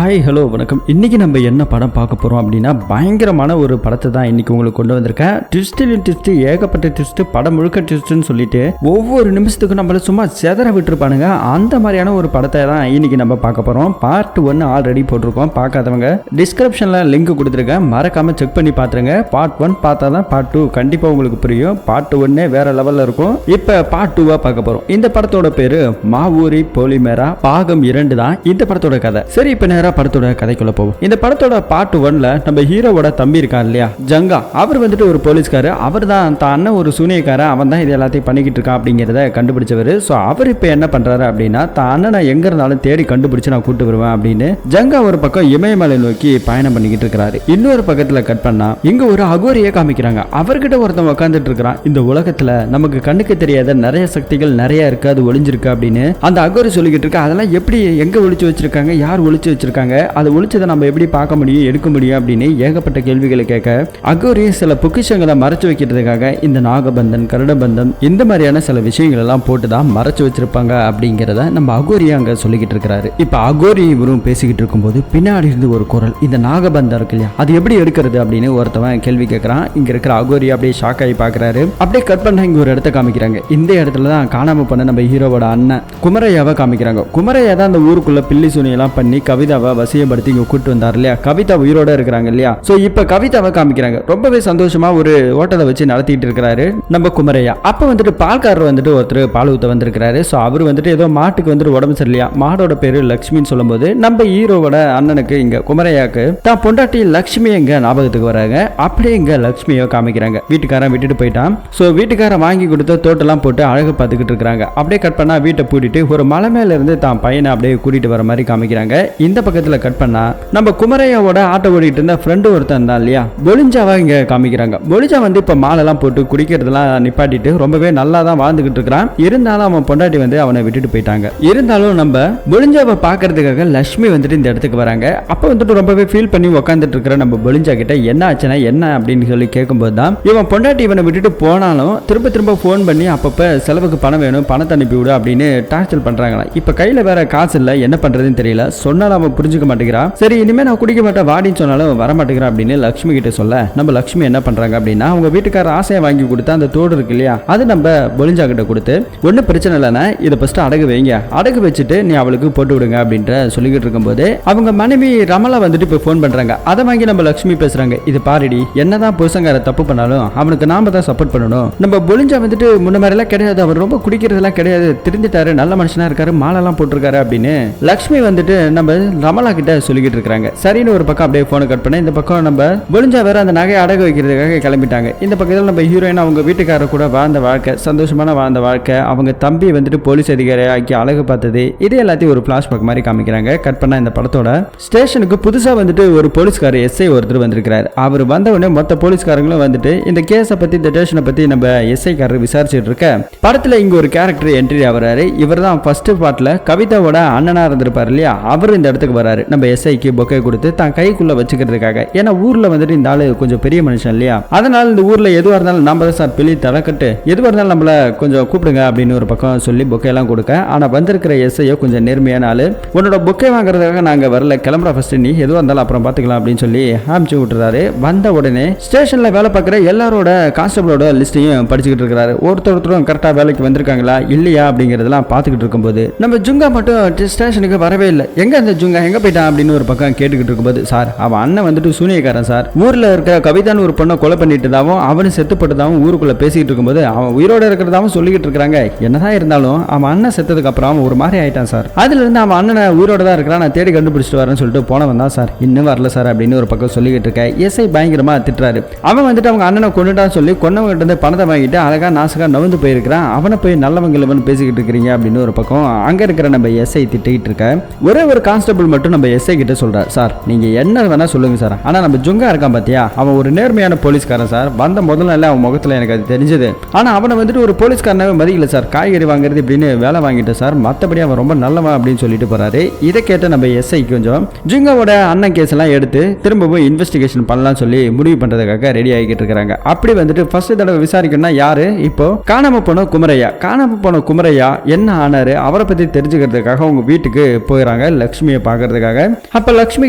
Hi hello வணக்கம். இன்னைக்கு நம்ம என்ன படம் பார்க்க போறோம் அப்படின்னா பயங்கரமான ஒரு படத்தை தான் இன்னைக்கு உங்களுக்கு கொண்டு வந்திருக்கேன். ட்விஸ்ட் ஏகப்பட்ட ட்விஸ்ட், படம் முழுக்க ட்விஸ்ட்னு சொல்லிட்டு ஒவ்வொரு நிமிஷத்துக்கும் நம்மள சும்மா செதற விட்டுருப்பானுங்க. அந்த மாதிரியான ஒரு படத்தை தான் இன்னைக்கு நம்ம பார்க்க போறோம். பார்ட் 1 ஆல்ரெடி போட்டிருக்கோம். பார்க்காதவங்க டிஸ்கிரிப்ஷன்ல லிங்க் கொடுத்துருக்கேன், மறக்காம செக் பண்ணி பாத்துருங்க. பார்ட் 1 பார்த்தா தான் பார்ட் 2 கண்டிப்பா உங்களுக்கு புரியும். பார்ட் 1 வேற லெவல்ல இருக்கும். இப்ப பார்ட் 2 பார்க்க போறோம். இந்த படத்தோட பேரு மாவூரி பொலிமேரா பாகம் 2 தான் இந்த படத்தோட கதை. சரி, இப்ப படத்தோட கதைக்குள்ள போவோம். இந்த படத்தோட பார்ட் 1ல நம்ம ஹீரோவோட தம்பி இருக்கார் இல்லையா, ஜங்கா. அவர் வந்துட்டு ஒரு போலீஸ்காரர். அவர் தான் தான் அண்ணன் ஒரு சூனியக்காரன், அவன் தான் இது எல்லாத்தையும் பண்ணிக்கிட்டு இருக்கான் அப்படிங்கிறத கண்டுபிடிச்சவர். ஸோ அவர் இப்ப என்ன பண்றாரு அப்படின்னா, தான் அண்ணனை எங்க இருந்தாலும் தேடி கண்டுபிடிச்சு நான் கூட்டு வருவேன் அப்படின்னு ஜங்கா ஒரு பக்கம் இமயமலை நோக்கி பயணம் பண்ணிக்கிட்டு இருக்கிறாரு. இன்னொரு பக்கத்துல கட் பண்ணா இங்க ஒரு அகோரியை காமிக்கிறாங்க. அவர்கிட்ட ஒருத்தன் உட்காந்துட்டு இருக்கிறான். இந்த உலகத்துல நமக்கு கண்ணுக்கு தெரியாத நிறைய சக்திகள் நிறைய இருக்கு, அது ஒளிஞ்சிருக்கு அப்படின்னு அந்த அகோரி சொல்லிக்கிட்டு இருக்கு. அதெல்லாம் எப்படி எங்க ஒளிச்சு வச்சிருக்காங்க, யார் ஒளிச்சு வச்சிருக்காங்க, அது ஒளிச்சதை நம்ம எப்படி பார்க்க முடியும், எடுக்க முடியும் அப்படின்னு ஏகப்பட்ட கேள்விகளை கேட்க அகோரி சில பொக்கிஷங்களை மறைச்சு வைக்கிறதுக்காக இந்த நாகபந்தன், கருடபந்தம் இந்த மாதிரியான சில விஷயங்கள் எல்லாம் போட்டுதான் மறைச்சு வச்சிருப்பாங்க அப்படிங்கிறத நம்ம அகோரி அங்க சொல்லிக்கிட்டு இருக்கிறாரு. இப்ப அகோரி இவரும் பேசிக்கிட்டு இருக்கும்போது பின்னாடி இருந்து ஒரு குரல், இந்த நாகபந்தம் இருக்கு இல்லையா, அது எப்படி எடுக்கிறது அப்படின்னு ஒருத்தவன் கேள்வி கேட்கறான். இங்க இருக்கிற அகோரி அப்படியே ஷாக் ஆகி பாக்குறாரு. அப்படியே கட் பண்ண இங்க ஒரு இடத்த காமிக்கிறாங்க. இந்த இடத்துல தான் காணாம பண்ண நம்ம ஹீரோவோட அண்ணன் குமரையாவை காமிக்கிறாங்க. குமரையா தான் அந்த ஊருக்குள்ள பில்லி சுனியெல்லாம் பண்ணி கவிதாவை வசியப்படுத்தி இங்க கூட்டு வந்தார் இல்லையா. கவிதா உயிரோட இருக்கிறாங்க இல்லையா. சோ இப்ப கவிதாவை காமிக்கிறாங்க. ரொம்பவே சந்தோஷமா ஒரு ஹோட்டலை வச்சு நடத்திட்டு இருக்கிறாரு நம்ம குமரையா. அப்ப வந்துட்டு பால்காரர் வந்துட்டு ஒருத்தர் பால் ஊத்த வந்திருக்கிறாரு. சோ அவர் வந்துட்டு ஏதோ மாட்டுக்கு வந்துட்டு உடம்பு சரியில்லையா, மாடோட பேரு லட்சுமின்னு சொல்லும் போது நம்ம ஹீரோவோட அண்ணனுக்கு இங்க குமரையாக்கு தான் பொண்டாட்டி லட்சுமி எங்க ஞாபகத்துக்கு வராங்க. அப்படியே இங்க லட்சுமியை காமிக்கிறாங்க. வீட்டுக்காரன் விட்டுட்டு போயிட்டான். சோ வீட்டுக்காரன் வாங்கி கொடுத்த தோட்டெல்லாம் போட்டு அழகு பார்த்துக்கிட்டு இருக்காங்க. அப்படியே கட் பண்ணா வீட்டை பூட்டிட்டு ஒரு மலை மேல இருந்து தான் பையனை அப்படியே கூட்டிட்டு வர மாதிரி காமிக்கிறாங்க. இந்த பக்கத்துல கட் பண்ணா நம்ம குமரையாவோட ஆட்டோ ஓடிட்டு இருந்த ஃப்ரெண்டு ஒருத்தன் தான் இல்லையா, பொலிஞ்சாவா இங்க காமிக்கிறாங்க. பொலிஞ்சா வந்து இப்ப மாலெல்லாம் போட்டு குடிக்கிறதெல்லாம் நிப்பாட்டிட்டு ரொம்பவே நல்லா தான் வாழ்ந்துகிட்டு இருக்கிறான். இருந்தாலும் அவன் பொண்டாட்டி வந்து அவனை விட்டுட்டு போயிட்டாங்க. இருந்தாலும் நம்ம பொலிஞ்சாவை பாக்குறதுக்காக லட்சுமி வந்துட்டு இந்த இடத்துக்கு வராங்க. அப்ப வந்துட்டு ரொம்பவே ஃபீல் பண்ணி உட்காந்துட்டு இருக்கிற நம்ம பொலிஞ்சா கிட்ட என்ன ஆச்சுன்னா என்ன அப்படின்னு சொல்லி கேட்கும்போது தான் இவன் பொண்டாட்டி இவனை விட்டுட்டு போனாலும் திரும்ப போன் பண்ணி அப்பப்ப செலவுக்கு பணம் வேணும், பணத்தை அனுப்பி விடு அப்படின்னு டார்ச்சர் பண்றாங்களா. இப்ப கையில வேற காசு இல்ல, என்ன பண்றதுன்னு தெரியல. சொன்னாலும் அவன் புரிஞ்சுக்க மாட்டேங்கிறான். சரி, இனிமே நான் குடிக்க மாட்டேன் வாடின்னு சொன்னாலும் வர மாட்டேங்கிறான் அப்படின்னு லட்சுமி கிட்ட சொல்ல நம்ம லட்சுமி என்ன பண்றாங்க அப்படின்னா, அவங்க வீட்டுக்கார ஆசையை வாங்கி கொடுத்தா அந்த தோடு இருக்கு இல்லையா, அது நம்ம பொலிஞ்சா கிட்ட கொடுத்து ஒன்னும் பிரச்சனை இல்லைன்னா இதை ஃபர்ஸ்ட் அடகு வைங்க, அடகு வச்சுட்டு நீ அவளுக்கு போட்டு விடுங்க அப்படின்ற சொல்லிக்கிட்டு இருக்கும்போது அவங்க மனைவி ரமலா வந்துட்டு இப்போ ஃபோன் பண்றாங்க. அதை வாங்கி நம்ம லட்சுமி பேசுறாங்க. இது பாருடி, என்னதான் புருஷங்கார தப்பு பண்ணாலும் அவனுக்கு நாம தான் சப்போர்ட் பண்ணணும். நம்ம பொலிஞ்சா வந்துட்டு முன்ன மாதிரி எல்லாம் கிடையாது, அவர் ரொம்ப குடிக்கிறதெல்லாம் கிடையாது, திருந்திட்டாரு, நல்ல மனுஷனா இருக்காரு, மாலெல்லாம் போட்டிருக்காரு அப்படின்னு லட்சுமி வந்துட்டு நம்ம ரமலா கிட்ட சொல்லிக்கிட்டு இருக்காங்க. சரின்னு ஒரு பக்கம் அப்படியே போனை கட் பண்ண இந்த பக்கம் நம்ம பொலிஞ்சா வேற அந்த நகையை அடகு வைக்கிறதுக்காக கிளம்பிட்டாங்க. இந்த பக்கத்தில் நம்ம ஹீரோயின் அவங்க வீட்டுக்காரர் கூட வாழ்ந்த வாழ்க்கை, சந்தோஷமான வாழ்ந்த வாழ்க்கை, அவங்க தம்பி வந்துட்டு போலீஸ் அதிகாரி ஆக்கி அழகு பார்த்தது, இது எல்லாத்தையும் ஒரு பிளாஷ்பேக் மாதிரி காமிக்கிறாங்க. கட் பண்ண இந்த படத்தோட ஸ்டேஷனுக்கு புதுசா வந்துட்டு ஒரு போலீஸ்காரர் எஸ்ஐ ஒருத்தர் வந்திருக்கிறார். அவர் வந்த உடனே மொத்த போலீஸ்காரங்களும் வந்துட்டு இந்த கேஸை பத்தி, இந்த ஸ்டேஷனை பத்தி நம்ம எஸ்ஐ காரர் விசாரிச்சுட்டு இருக்க படத்துல இங்க ஒரு கேரக்டர் என்ட்ரி ஆகிறாரு. இவர் தான் ஃபர்ஸ்ட் பார்ட்ல கவிதாவோட அண்ணனா இருந்திருப்பாரு இல்லையா, அவர் இந்த இடத்துக்கு வராரு. நம்ம எஸ்ஐக்கு பொக்கை கொடுத்து தான் கைக்குள்ள வச்சுக்கிறதுக்காக. ஏன்னா ஊர்ல வந்துட்டு இந்த ஆளு கொஞ்சம் பெரிய மனுஷன் இல்லையா, அதனால இந்த ஊர்ல எதுவா இருந்தாலும் நம்ம தான் சார் பெரிய தலைக்கட்டு, எதுவா இருந்தாலும் நம்மள கொஞ்சம் கூப்பிடுங்க அப்படின்னு ஒரு பக்கம் சொல்லி பொக்கையெல்லாம் கொடுக்க. ஆனா வந்திருக்கிற எஸ்ஐயோ கொஞ்சம் நேர்மையான ஆளு. உன்னோட பொக்கை வாங்குறதுக்காக நாங்க வரல, கிளம்புற ஃபர்ஸ்ட், நீ எதுவா இருந்தாலும் அப்புறம் பாத்துக்கலாம் அப்படின்னு சொல்லி ஆரம்பிச்சு விட்டுறாரு. வந்த உடனே ஸ்டேஷன்ல வேலை பார்க்குற எல்லாரோட கான்ஸ்டபிளோட லிஸ்டையும் படிச்சுக்கிட்டு இருக்கிறாரு. ஒருத்தரும் கரெக்டா வேலைக்கு வந்திருக்காங்களா இல்லையா அப்படிங்கறதெல்லாம் பாத்துக்கிட்டு இருக்கும்போது நம்ம ஜுங்கா மட்டும் ஸ்டேஷனுக்கு வரவே இல்லை. எங்க அந்த ஜுங்கா எங்க போயிட்டான் அப்படின்னு ஒரு பக்கம் கேட்டுக்கிட்டு இருக்கும்போது, சார் அவன் அண்ணன் வந்துட்டு சூனியக்காரன் சார், ஊர்ல இருக்க கவிதான்னு ஒரு பொண்ணை கொலை பண்ணிட்டுதாவும் அவனு செத்துப்பட்டதாவும் ஊருக்குள்ள பேசிக்கிட்டு இருக்கும்போது அவன் உயிரோட இருக்கிறதாவும் சொல்லிக்கிட்டு இருக்காங்க. என்னதான் இருந்தாலும் அவன் அண்ணன் செத்ததுக்கு அப்புறம் அவன் ஒரு மாதிரி ஆயிட்டான் சார். அதுல இருந்து அவன் அண்ணனை உயிரோட தான் இருக்கிறான், நான் தேடி கண்டுபிடிச்சிட்டு வரேன்னு சொல்லிட்டு போனவன் தான் சார், இன்னும் வரல சார் அப்படின்னு ஒரு பக்கம் சொல்லிக்கிட்டு இருக்க. எஸ்ஐ பயங்கரமா திட்டுறாரு. அவன் வந்துட்டு அவங்க அண்ணனை கொண்டுட்டான்னு சொல்லி கொன்னவங்கிட்ட இருந்து பணத்தை வாங்கிட்டு அழகா நாசகா நவுந்து போயிருக்கிறான், அவனை போய் நல்லவங்க பேசிக்கிட்டு இருக்கிறீங்க அப்படின்னு ஒரு பக்கம் அங்க இருக்கிற நம்ம எஸ்ஐ திட்டிக்கிட்டு இருக்க. ஒரே ஒரு கான்ஸ்டபிள் மட்டும் நம்ம எஸ்ஐ கிட்ட சொல்றாரு, சார் நீங்க என்ன வேணா சொல்லுங்க சார், ஆனா நம்ம ஜுங்கா இருக்கான் பாத்தியா, அவன் ஒரு நேர்மையான போலீஸ்காரன் சார், வந்த முதல் நாள் அவன் முகத்துல எனக்கு அது தெரிஞ்சது, ஆனா அவனை வந்துட்டு ஒரு போலீஸ்காரனாவே மதிக்கல சார், காய்கறி வாங்குறது இப்படின்னு வேலை வாங்கிட்டு சார், மத்தபடி அவன் ரொம்ப நல்லவன் அப்படின்னு சொல்லிட்டு போறாரு. இதை கேட்ட நம்ம எஸ்ஐ கொஞ்சம் ஜுங்காவோட அண்ணன் கேஸ் எல்லாம் எடுத்து திரும்பவும் இன்வெஸ்டிகேஷன் பண்ணலாம் சொல்லி முடிவு பண்றதுக்காக ரெடி ஆகிட்டு இருக்காங்க. அப்படி வந்துட்டு ஃபர்ஸ்ட் தடவை விசாரிக்கணும்னா யாரு, இப்போ காணாம போன குமரையா என்ன ஆனாரு அவரை பத்தி தெரிஞ்சுக்கிறதுக்காக அவங்க வீட்டுக்கு போயிடறாங்க லட்சுமியை பார்க்கறது. பாக்குறதுக்காக. அப்ப லட்சுமி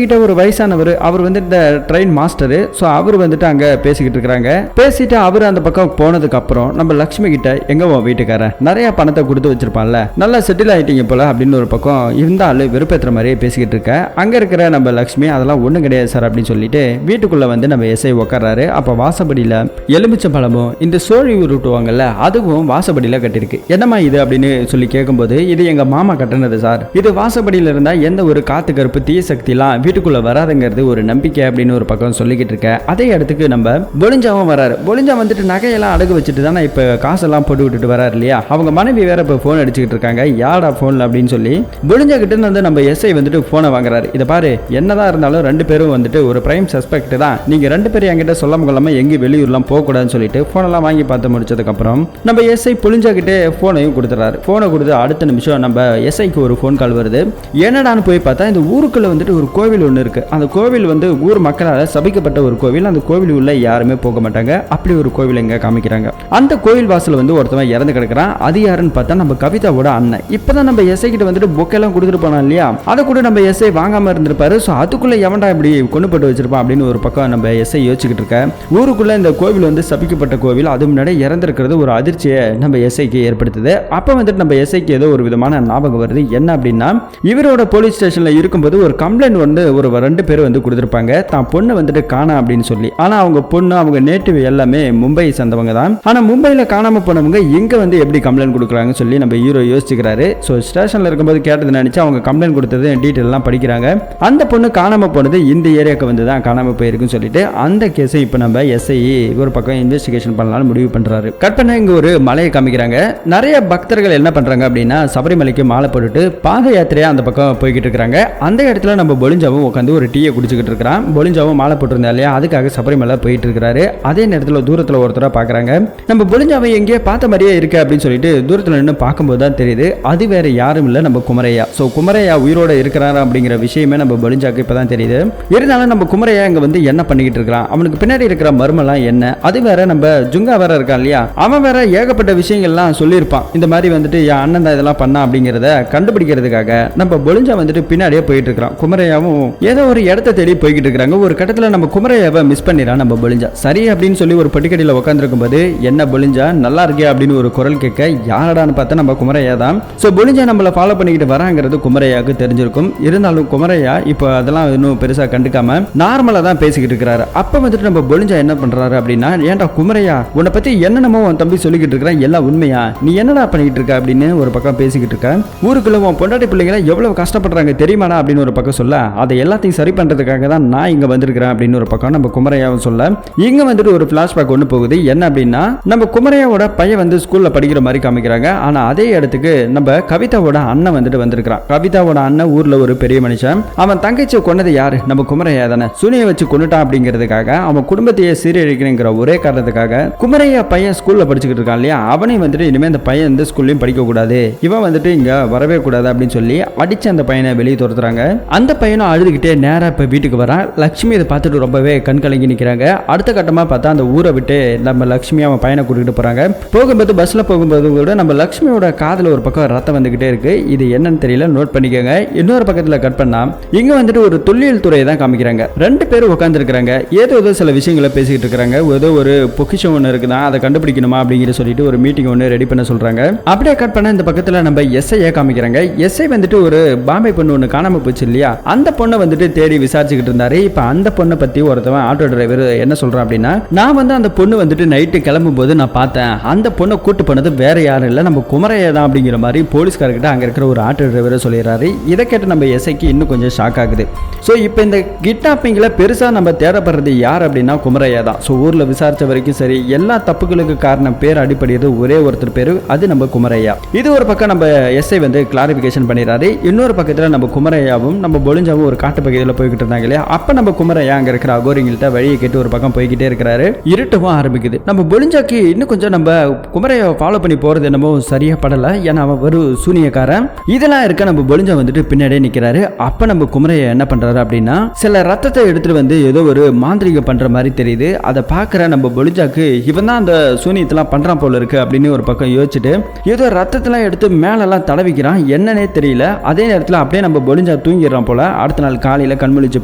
கிட்ட ஒரு வயசானவர், அவர் வந்து இந்த ட்ரெயின் மாஸ்டர், சோ அவர் வந்துட்டு அங்க பேசிக்கிட்டு இருக்காங்க. பேசிட்டு அவர் அந்த பக்கம் போனதுக்கு அப்புறம் நம்ம லட்சுமி கிட்ட, எங்க உன் வீட்டுக்காரன் நிறைய பணத்தை கொடுத்து வச்சிருப்பான்ல, நல்லா செட்டில் ஆயிட்டீங்க போல அப்படின்னு ஒரு பக்கம் இருந்தாலும் வெறுப்பேற்ற மாதிரியே பேசிக்கிட்டு இருக்க. அங்க இருக்கிற நம்ம லட்சுமி, அதெல்லாம் ஒண்ணும் கிடையாது சார் அப்படின்னு சொல்லிட்டு வீட்டுக்குள்ள வந்து நம்ம எஸ்ஐ உட்கார்றாரு. அப்ப வாசப்படியில எலுமிச்சை பழமும் இந்த சோழி உருட்டுவாங்கல்ல, அதுவும் வாசப்படியில கட்டிருக்கு. என்னமா இது அப்படின்னு சொல்லி கேட்கும்போது, இது எங்க மாமா கட்டினது சார், இது வாசப்படியில இருந்தா எந்த ஒரு காத்து கருப்பு தீய சக்திலாம் வீட்டுக்குள்ள வராதுங்கிறது ஒரு நம்பிக்கை அப்படின்னு ஒரு பக்கம் சொல்லிக்கிட்டு இருக்க. அதே இடத்துக்கு நம்ம பொலிஞ்சாவும் வராரு. பொலிஞ்சா வந்துட்டு நகையெல்லாம் அடகு வச்சுட்டு தானே இப்ப காசெல்லாம் போட்டு விட்டுட்டு வராரு இல்லையா. அவங்க மனைவி வேற இப்ப போன் அடிச்சுக்கிட்டு இருக்காங்க. யாடா போன்ல அப்படின்னு சொல்லி பொலிஞ்சா கிட்ட வந்து நம்ம எஸ்ஐ வந்துட்டு போனை வாங்குறாரு. இதை பாரு, என்னதான் இருந்தாலும் ரெண்டு பேரும் வந்துட்டு ஒரு பிரைம் சஸ்பெக்ட் தான், நீங்க ரெண்டு பேரும் என்கிட்ட சொல்லாம கொள்ளாம எங்கேயும் வெளியூர்லாம் போக கூடாதுன்னு சொல்லிட்டு போனெல்லாம் வாங்கி பார்த்து முடிச்சதுக்கு அப்புறம் நம்ம எஸ்ஐ பொலிஞ்சா கிட்டே போனையும் கொடுத்துறாரு. போனை கொடுத்து அடுத்த நிமிஷம் நம்ம எஸ்ஐக்கு ஒரு போன் கால் வருது. என்னடான்னு போய் பார்த்தா, இந்த ஊருக்குள்ள வந்துட்டு ஒரு கோவில் ஒன்று இருக்கு. அந்த கோவில் வந்து ஊர் மக்களால் சபிக்கப்பட்ட ஒரு கோவில். அந்த கோவில் உள்ள யாருமே போக மாட்டாங்க. அப்படி ஒரு கோவில் எங்க காமிக்கிறாங்க. அந்த கோவில் வாசல் வந்து ஒருத்தவன் இறந்து கிடக்குறான். அது யாருன்னு பார்த்தா நம்ம கவிதாவோட அண்ணன். இப்பதான் நம்ம எஸ்ஐ கிட்ட வந்துட்டு பொக்கெல்லாம் கொடுத்துட்டு போனான் இல்லையா, அதை கூட நம்ம எஸ்ஐ வாங்காம இருந்திருப்பாரு. ஸோ அதுக்குள்ள எவன்டா இப்படி கொண்டு போட்டு வச்சிருப்பான் அப்படின்னு ஒரு பக்கம் நம்ம எஸ்ஐ யோசிச்சுக்கிட்டு இருக்க. ஊருக்குள்ள இந்த கோவில் வந்து சபிக்கப்பட்ட கோவில், அது முன்னாடி இறந்திருக்கிறது ஒரு அதிர்ச்சியை நம்ம எஸ்ஐக்கு ஏற்படுத்துது. அப்ப வந்துட்டு நம்ம எஸ்ஐக்கு ஏதோ ஒரு விதமான ஞாபகம் வருது. என்ன அப்படின்னா, இவரோட போலீஸ் ஸ்டேஷன்ல இருக்கும்போது ஒரு கம்ப்ளைண்ட் வந்து ஒரு ரெண்டு பேர் வந்து கொடுத்திருப்பாங்க, தான் பொண்ணு வந்துட்டு காணா அப்படின்னு சொல்லி. ஆனா அவங்க பொண்ணு, அவங்க நேட்டிவ் எல்லாமே மும்பை சேர்ந்தவங்க தான். ஆனா மும்பையில காணாம போனவங்க இங்க வந்து எப்படி கம்ப்ளைண்ட் கொடுக்குறாங்கன்னு சொல்லி நம்ம ஹீரோ யோசிச்சுக்கிறாரு. ஸோ ஸ்டேஷன்ல இருக்கும்போது கேட்டது நினைச்சு அவங்க கம்ப்ளைண்ட் கொடுத்தது டீட்டெயில் எல்லாம் படிக்கிறாங்க. அந்த பொண்ணு காணாம போனது இந்த ஏரியாவுக்கு வந்து தான் காணாம போயிருக்குன்னு சொல்லிட்டு அந்த கேஸை இப்போ நம்ம எஸ்ஐ ஒரு பக்கம் இன்வெஸ்டிகேஷன் பண்ணலாம்னு முடிவு பண்றாரு. கட் பண்ண இங்க ஒரு மலையை காமிக்கிறாங்க. நிறைய பக்தர்கள் என்ன பண்றாங்க அப்படின்னா, சபரிமலைக்கு மாலை போட்டுட்டு பாத யாத்திரையா அந்த பக்கம் போய்கிட்டு இருக்காங்க. அந்த இடத்துல நம்ம பொலிஞ்சாவும் உட்காந்து ஒரு டீயை குடிச்சுக்கிட்டு இருக்கிறான். பொலிஞ்சாவும் மாலை போட்டிருந்தா இல்லையா, அதுக்காக சபரிமலை போயிட்டு இருக்கிறாரு. அதே நேரத்தில் தூரத்தில் ஒருத்தர பாக்குறாங்க. நம்ம பொலிஞ்சாவை எங்கேயே பார்த்த மாதிரியே இருக்கு அப்படின்னு சொல்லிட்டு தூரத்தில் நின்று பார்க்கும்போது தான் தெரியுது, அது வேற யாரும் இல்லை, நம்ம குமரையா. ஸோ குமரையா உயிரோட இருக்கிறாரு அப்படிங்கிற விஷயமே நம்ம பொலிஞ்சாக்கு இப்பதான் தெரியுது. இருந்தாலும் நம்ம குமரையா இங்க வந்து என்ன பண்ணிக்கிட்டு இருக்கிறான், அவனுக்கு பின்னாடி இருக்கிற மர்மலாம் என்ன, அது வேற நம்ம ஜுங்கா வேற இருக்கான் இல்லையா, அவன் வேற ஏகப்பட்ட விஷயங்கள்லாம் சொல்லியிருப்பான். இந்த மாதிரி வந்துட்டு என் அண்ணன் தான் இதெல்லாம் பண்ணா அப்படிங்கிறத கண்டுபிடிக்கிறதுக்காக நம்ம பொலிஞ்சா வந்துட்டு பின்னாடியே போயிட்டு இருக்கிறான். குமரையாவும் ஏதோ ஒரு இடத்த தேடி போய்கிட்டு இருக்காங்க. ஒரு கட்டத்தில் நம்ம குமரையாவை மிஸ் பண்ணிடுறான் நம்ம பொலிஞ்சா. சரி அப்படின்னு சொல்லி ஒரு பட்டிக்கடியில் உட்காந்துருக்கும் போது, என்ன பொலிஞ்சா நல்லா இருக்கே அப்படின்னு ஒரு குரல் கேட்க, யாரடான்னு பார்த்தா நம்ம குமரையா தான். ஸோ பொலிஞ்சா நம்மளை ஃபாலோ பண்ணிக்கிட்டு வராங்கிறது குமரையாவுக்கு தெரிஞ்சிருக்கும். இருந்தாலும் குமரையா இப்போ அதெல்லாம் இன்னும் பெருசாக கண்டுக்காம நார்மலாக தான் பேசிக்கிட்டு இருக்கிறாரு. அப்போ வந்துட்டு நம்ம பொலிஞ்சா என்ன பண்றாரு அப்படின்னா, ஏன்டா குமரையா, உன்னை பத்தி என்னென்னமோ உன் தம்பி சொல்லிக்கிட்டு இருக்கிறான், எல்லாம் உண்மையா, நீ என்னடா பண்ணிக்கிட்டு இருக்க அப்படின்னு ஒரு பக்கம் பேசிக்கிட்டு இருக்க. ஊருக்குள்ள உன் பொண்டாட்டி பிள்ளைங்களை எவ்வளவு கஷ்டப்படுறாங்க தெரியுமாடா அப்படின்னு ஒரு பக்கம் சொல்ல, அதை எல்லாத்தையும் சரி பண்றதுக்காக தான் நான் இங்க வந்திருக்கிறேன் அப்படின்னு ஒரு பக்கம் நம்ம குமரையாவும் சொல்ல, இங்க வந்துட்டு ஒரு பிளாஷ்பேக் ஒன்று போகுது. என்ன அப்படின்னா, நம்ம குமரையாவோட பையன் வந்து ஸ்கூல்ல படிக்கிற மாதிரி காமிக்கிறாங்க. ஆனா அதே இடத்துக்கு நம்ம கவிதாவோட அண்ணன் வந்துட்டு வந்திருக்கிறான். கவிதாவோட அண்ணன் ஊர்ல ஒரு பெரிய மனுஷன். அவன் தங்கச்சியை கொன்னது யாரு, நம்ம குமரையா தானே. சுனியை வச்சு கொண்டுட்டான் அப்படிங்கிறதுக்காக, அவன் குடும்பத்தையே சீரழிக்கணுங்கிற ஒரே காரணத்துக்காக குமரையா பையன் ஸ்கூல்ல படிச்சுக்கிட்டு இருக்கான் இல்லையா, அவனையும் வந்துட்டு இனிமே இந்த பையன் இந்த ஸ்கூல்லையும் படிக்க கூடாது, இவன் வந்துட்டு இங்க வரவே கூடாது அப்படின்னு சொல்லி அடிச்சு அந்த பையனை வெளியே துரத்துறாங்க. அந்த பையனும் அழுதுகிட்டே நேரா இப்ப வீட்டுக்கு வரான். லட்சுமி இதை பார்த்துட்டு ரொம்பவே கண் கலங்கி நிற்கிறாங்க. அடுத்த கட்டமா பார்த்தா அந்த ஊரை விட்டு நம்ம லட்சுமி அவன் பையனை கூட்டிட்டு போறாங்க. போகும்போது பஸ்ல போகும்போது கூட நம்ம லட்சுமியோட காதுல ஒரு பக்கம் ரத்தம் வந்துகிட்டே இருக்கு. இது என்னன்னு தெரியல, நோட் பண்ணிக்கோங்க. இன்னொரு பக்கத்துல கட் பண்ணா இங்க வந்துட்டு ஒரு தொல்லியல் துறையை தான் காமிக்கிறாங்க. ரெண்டு பேரும் உட்கார்ந்து இருக்காங்க. ஏதோ சில விஷயங்களை பேசிக்கிட்டு இருக்காங்க. ஏதோ ஒரு பொக்கிஷம் ஒன்று இருக்குதா, அதை கண்டுபிடிக்கணுமா அப்படிங்கிற சொல்லிட்டு ஒரு மீட்டிங் ஒன்று ரெடி பண்ண சொல்றாங்க. அப்படியே கட் பண்ண இந்த பக்கத்துல நம்ம எஸ்ஐ காமிக்கிறாங்க. எஸ்ஐ வந்துட்டு ஒரு பாம்பே பொண்ணு ஒன்று காணாம போச்சு இல்லையா, அந்த பொண்ணை வந்துட்டு தேடி விசாரிச்சுக்கிட்டு இருந்தாரு. இப்ப அந்த பொண்ணை பத்தி ஒருத்தவன் ஆட்டோ டிரைவர் என்ன சொல்றான் அப்படின்னா, நான் வந்து அந்த பொண்ணு வந்துட்டு நைட்டு கிளம்பும் போது நான் பார்த்தேன், அந்த பொண்ணை கூட்டு பண்ணது வேற யாரும் இல்லை, நம்ம குமரையா தான் அப்படிங்கிற மாதிரி போலீஸ்காரர்கிட்ட அங்க இருக்கிற ஒரு ஆட்டோ டிரைவரை சொல்லிடுறாரு. இதை கேட்டு நம்ம எஸ்ஐக்கு இன்னும் கொஞ்சம் ஷாக் ஆகுது. ஸோ இப்போ இந்த கிட்னாப்பிங்ல பெருசா நம்ம தேடப்படுறது யார் அப்படின்னா குமரையா தான். ஸோ ஊர்ல விசாரிச்ச வரைக்கும் சரி, எல்லா தப்புகளுக்கு காரணம் பேர் அடிப்படையது ஒரே ஒருத்தர் பேரு, அது நம்ம குமரையா. இது ஒரு பக்கம் நம்ம எஸ்ஐ வந்து கிளாரிபிகேஷன் பண்ணிடுறாரு. இன்னொரு பக்கத்துல நம்ம குமரையாவும் நம்ம பொலிஞ்சாவும் ஒரு காட்டு பகுதியில் போய்கிட்டு இருந்தாங்க இல்லையா, அப்ப நம்ம குமரையா அங்க இருக்கிற அகோரிங்கள்ட்ட வழியை கேட்டு ஒரு பக்கம் போய்கிட்டே இருக்கிறாரு. இருட்டவும் ஆரம்பிக்குது. நம்ம பொலிஞ்சாக்கு இன்னும் கொஞ்சம் நம்ம குமரையாவை ஃபாலோ பண்ணி போறது என்னமோ சரியா படல. ஏன்னா அவன் ஒரு சூனியக்காரன். இதெல்லாம் இருக்க நம்ம பொலிஞ்சா வந்துட்டு பின்னாடியே நிக்கிறாரு. அப்ப நம்ம குமரையா என்ன பண்றாரு அப்படின்னா, சில ரத்தத்தை எடுத்துட்டு வந்து ஏதோ ஒரு மாந்திரிக பண்ற மாதிரி தெரியுது. அதை பார்க்கிற நம்ம பொலிஞ்சாக்கு இவன் தான் அந்த சூனியத்தெல்லாம் பண்றான் போல இருக்கு அப்படின்னு ஒரு பக்கம் யோசிச்சுட்டு ஏதோ ரத்தத்தெல்லாம் எடுத்து மேலெல்லாம் தடவிக்கிறான். என்னன்னே தெரியல. அதே நேரத்தில் அப்படியே நம்ம பொலிஞ்சா பொழிஞ்சா தூங்கிடுறான் போல. அடுத்த நாள் காலையில கண்முழிச்சு